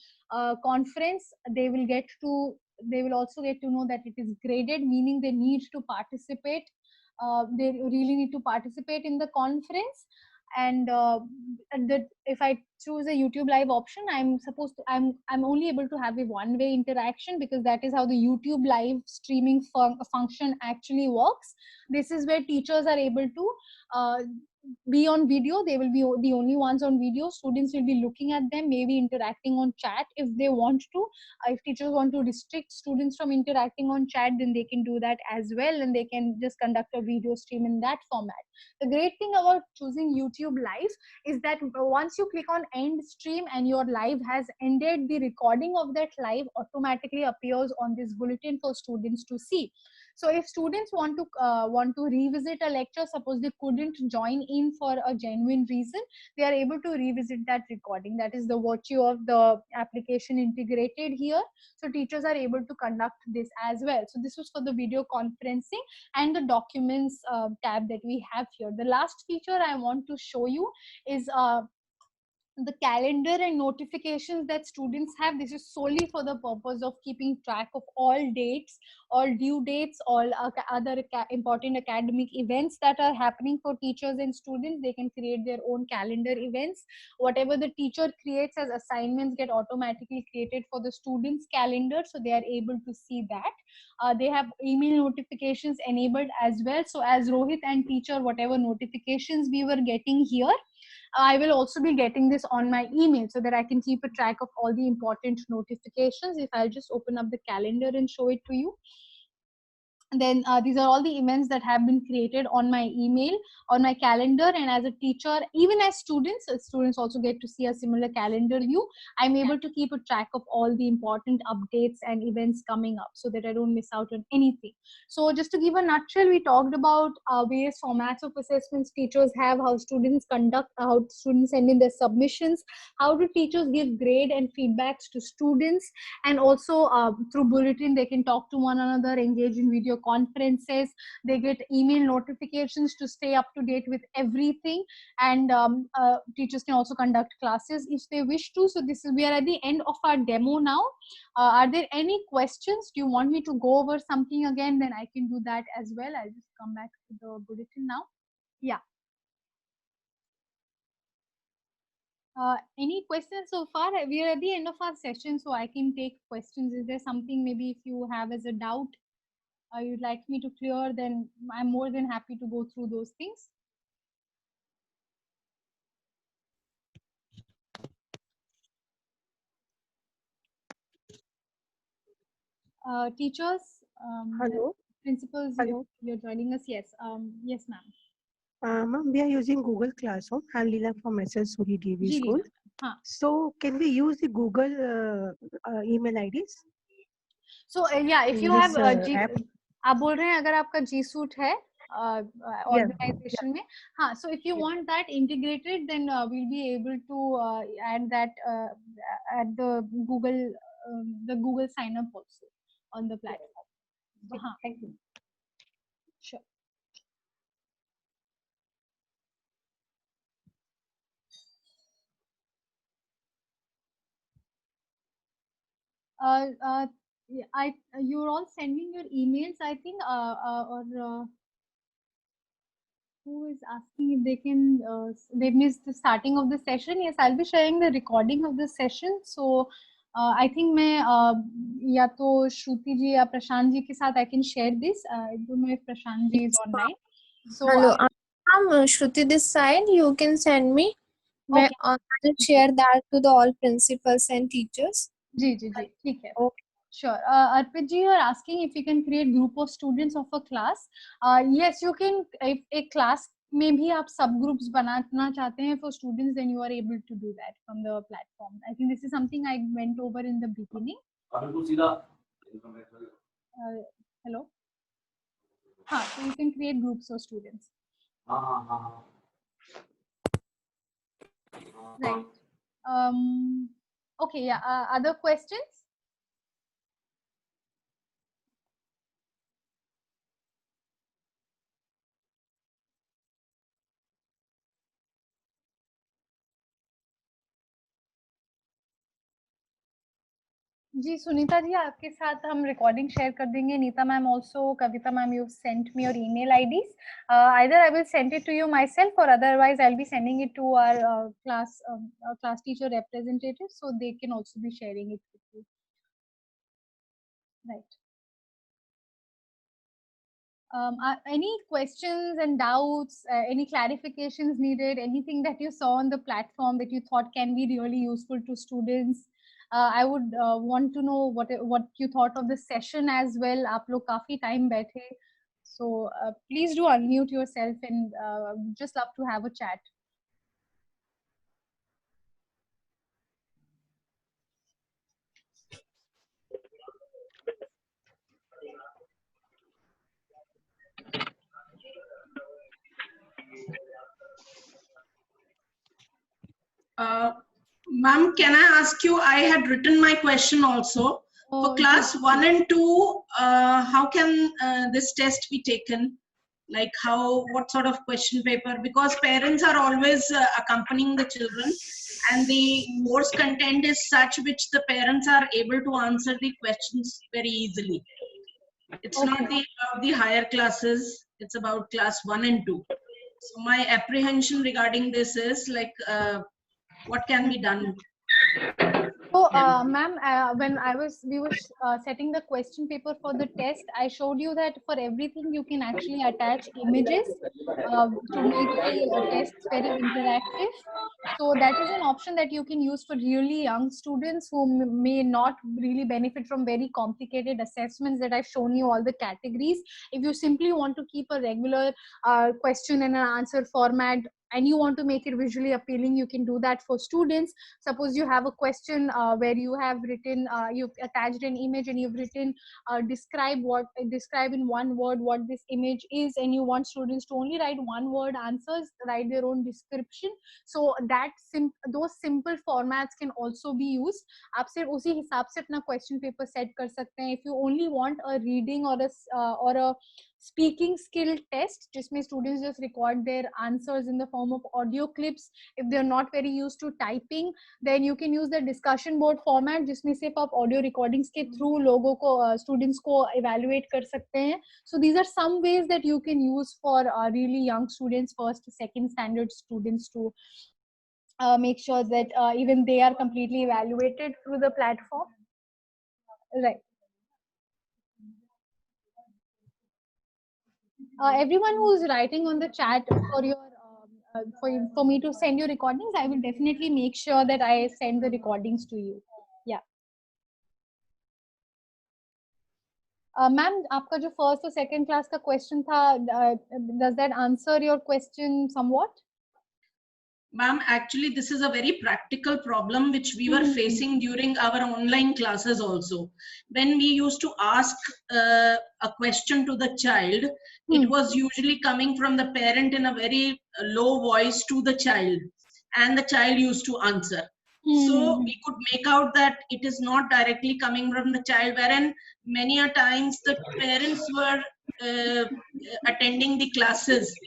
conference, they will also get to know that it is graded, meaning they need to participate. They really need to participate in the conference. And if I choose a YouTube Live option, I'm only able to have a one-way interaction, because that is how the YouTube Live streaming function actually works. This is where teachers are able to be on video. They will be the only ones on video. Students will be looking at them, maybe interacting on chat if they want to. If teachers want to restrict students from interacting on chat, then they can do that as well, and they can just conduct a video stream in that format. The great thing about choosing YouTube Live is that once you click on end stream and your live has ended, the recording of that live automatically appears on this bulletin for students to see. So if students want to revisit a lecture, suppose they couldn't join in for a genuine reason, they are able to revisit that recording. That is the virtue of the application integrated here. So teachers are able to conduct this as well. So this was for the video conferencing and the documents tab that we have here. The last feature I want to show you is the calendar and notifications that students have. This is solely for the purpose of keeping track of all dates, all due dates, all other important academic events that are happening for teachers and students. They can create their own calendar events. Whatever the teacher creates as assignments get automatically created for the students' calendar, so they are able to see that. They have email notifications enabled as well. So as Rohit and teacher, whatever notifications we were getting here, I will also be getting this on my email so that I can keep a track of all the important notifications. If I'll just open up the calendar and show it to you. And then these are all the events that have been created on my email, on my calendar. And as a teacher, even as students also get to see a similar calendar view. I'm able to keep a track of all the important updates and events coming up so that I don't miss out on anything. So just to give a nutshell, we talked about various formats of assessments teachers have, how students conduct, how students send in their submissions, how do teachers give grade and feedbacks to students, and also through bulletin they can talk to one another, engage in video conferences, they get email notifications to stay up to date with everything, and teachers can also conduct classes if they wish to. So we are at the end of our demo now. Are there any questions? Do you want me to go over something again? Then I can do that as well. I'll just come back to the bulletin now. Yeah. Any questions so far? We are at the end of our session, so I can take questions. Is there something maybe if you have as a doubt you'd like me to clear, then I'm more than happy to go through those things. Teachers, Hello. Principals, Hello. you're joining us. Yes, yes, ma'am. Ma'am, we are using Google Classroom. I'm Leela from SS Suri DV Ji, School. Leela. So can we use the Google email IDs? So yeah, if you have आप बोल रहे हैं अगर आपका G Suite है organization में, हाँ, so if you want that integrated, then we'll be able to add that at the Google sign up also on the platform. हाँ, thank you. Sure. You're all sending your emails, I think, or who is asking if they can, they missed the starting of the session. Yes, I'll be sharing the recording of the session. So I think मैं या तो श्रुति जी या प्रशांत जी के साथ I can share this. I don't know if Prashant ji is online. So hello, I'm Shruti this side. You can send me. Okay. I'll share that to the all principals and teachers. जी जी जी ठीक है. Okay. Sure. Arpit ji, you are asking if you can create group of students of a class. Yes, you can. If a class में भी आप subgroups बनाना चाहते हैं for students, then you are able to do that from the platform. I think this is something I went over in the beginning. Hello. हाँ, so you can create groups of students. Right. Okay. Yeah. Other questions? जी सुनीता जी, आपके साथ हम recording share कर देंगे. Nita ma'am also, Kavita ma'am, you've sent me your email IDs. Either I will send it to you myself, or otherwise I'll be sending it to our class teacher representative, so they can also be sharing it with you. Right. Any questions and doubts, any clarifications needed, anything that you saw on the platform that you thought can be really useful to students? I would want to know what you thought of the session as well. आप लोग काफी time बैठे, so please do unmute yourself and just love to have a chat. Ma'am, can I ask you, I had written my question also. For class 1 and 2, how can this test be taken? Like what sort of question paper? Because parents are always accompanying the children, and the course content is such which the parents are able to answer the questions very easily. It's not the higher classes, it's about class 1 and 2. So my apprehension regarding this is like, what can be done? So, ma'am, when we were setting the question paper for the test, I showed you that for everything you can actually attach images to make the tests very interactive. So that is an option that you can use for really young students who may not really benefit from very complicated assessments that I've shown you all the categories. If you simply want to keep a regular question and an answer format, and you want to make it visually appealing, you can do that for students. Suppose you have a question where you have written, you've attached an image and you've written, describe in one word what this image is, and you want students to only write one word answers, write their own description. So that those simple formats can also be used. आप सिर्फ उसी हिसाब से अपना question paper set कर सकते हैं. If you only want a reading or a speaking skill test, जिसमें students just record their answers in the form of audio clips. If they're not very used to typing, then you can use the discussion board format, जिसमें सिर्फ आप audio recordings के through लोगों को students को evaluate कर सकते हैं. So these are some ways that you can use for really young students, first, second standard students to make sure that even they are completely evaluated through the platform. Right. Everyone who's writing on the chat for your for me to send you recordings, I will definitely make sure that I send the recordings to you. Yeah. Ma'am, आपका जो first और second class का question था, does that answer your question somewhat? Ma'am, actually, this is a very practical problem which we were facing during our online classes also. When we used to ask a question to the child, it was usually coming from the parent in a very low voice to the child, and the child used to answer. So we could make out that it is not directly coming from the child, wherein many a times the parents were attending the classes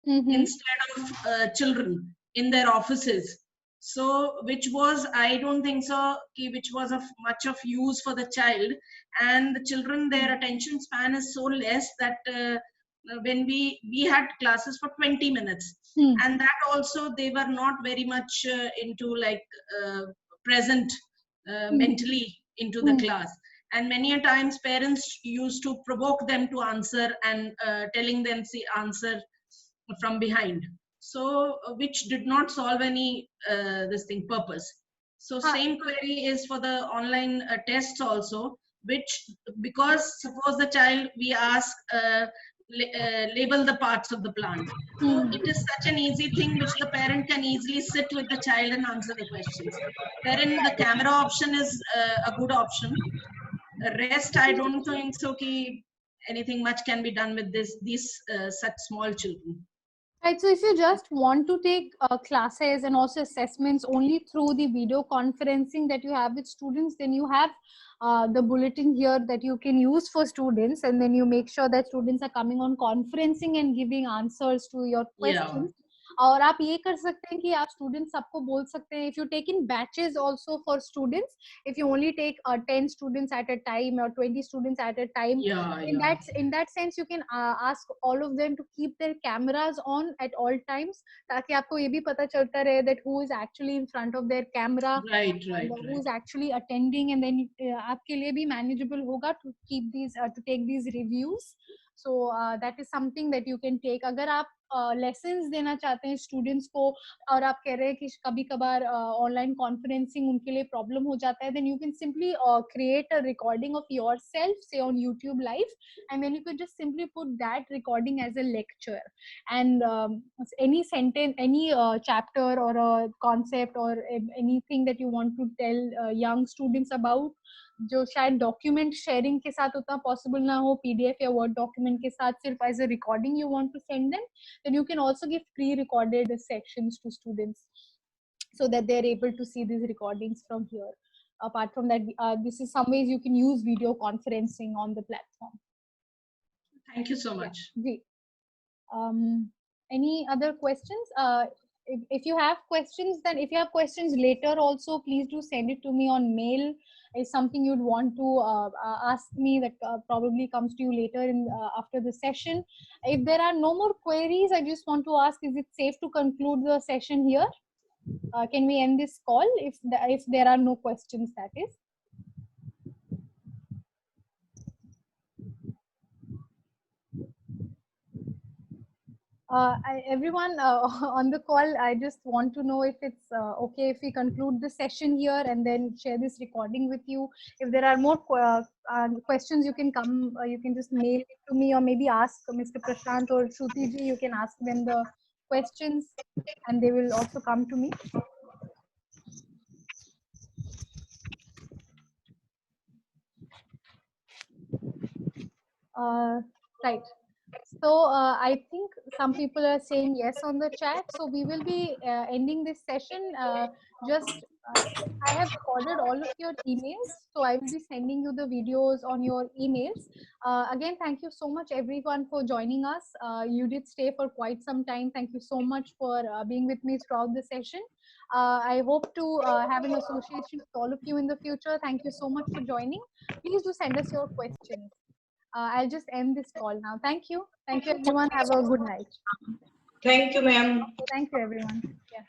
instead of children in their offices. So which was, I don't think so, which was of much of use for the child, and the children, their attention span is so less that when we had classes for 20 minutes, and that also they were not very much into like present mentally into the class. And many a times parents used to provoke them to answer and telling them the answer from behind. So which did not solve any purpose. So same query is for the online tests also, which, because suppose the child, we ask label the parts of the plant. So it is such an easy thing which the parent can easily sit with the child and answer the questions. Wherein the camera option is a good option. The rest, I don't think so anything much can be done with these such small children. Right, so if you just want to take classes and also assessments only through the video conferencing that you have with students, then you have the bulletin here that you can use for students, and then you make sure that students are coming on conferencing and giving answers to your questions. और आप ये कर सकते हैं कि आप students सबको बोल सकते हैं, if you take in batches also for students, if you only take 10 students at a time or 20 students at a time, in that sense you can ask all of them to keep their cameras on at all times, ताकि आपको ये भी पता चलता रहे that who is actually in front of their camera, who is actually attending, and then आपके लिए भी manageable होगा to keep these to take these reviews. So that is something that you can take. अगर आप lessons देना चाहते हैं students को और आप कह रहे हैं कि कभी कभार online conferencing उनके लिए problem हो जाता है, then you can simply create a recording of yourself, say on YouTube live, and then you could just simply put that recording as a lecture, and any sentence, any chapter or a concept or anything that you want to tell young students about, जो शायद document sharing के साथ उतना possible ना हो, PDF या word document के साथ, सिर्फ as a recording you want to send them, then you can also give pre-recorded sections to students so that they're able to see these recordings from here. Apart from that, this is some ways you can use video conferencing on the platform. Thank you so much. Any other questions? If you have questions, then if you have questions later also, please do send it to me on mail. Is something you'd want to ask me that probably comes to you later in after the session. If there are no more queries, I just want to ask, is it safe to conclude the session here? Can we end this call if there are no questions, that is? Everyone on the call, I just want to know if it's okay if we conclude the session here and then share this recording with you. If there are more questions, you can come, you can just mail it to me, or maybe ask Mr. Prashant or Shruti ji, you can ask them the questions and they will also come to me. Right. So I think some people are saying yes on the chat. So we will be ending this session. I have recorded all of your emails, so I will be sending you the videos on your emails. Again, thank you so much everyone for joining us. You did stay for quite some time. Thank you so much for being with me throughout the session. I hope to have an association with all of you in the future. Thank you so much for joining. Please do send us your questions. I'll just end this call now. Thank you. Thank you, everyone. Have a good night. Thank you, ma'am. Thank you, everyone. Yeah.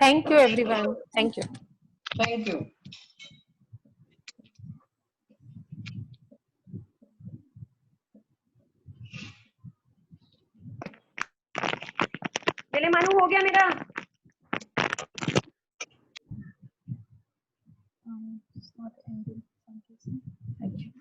Thank you, everyone. Thank you. Thank you. चले मानू हो गया मेरा It's not ending. Thank you.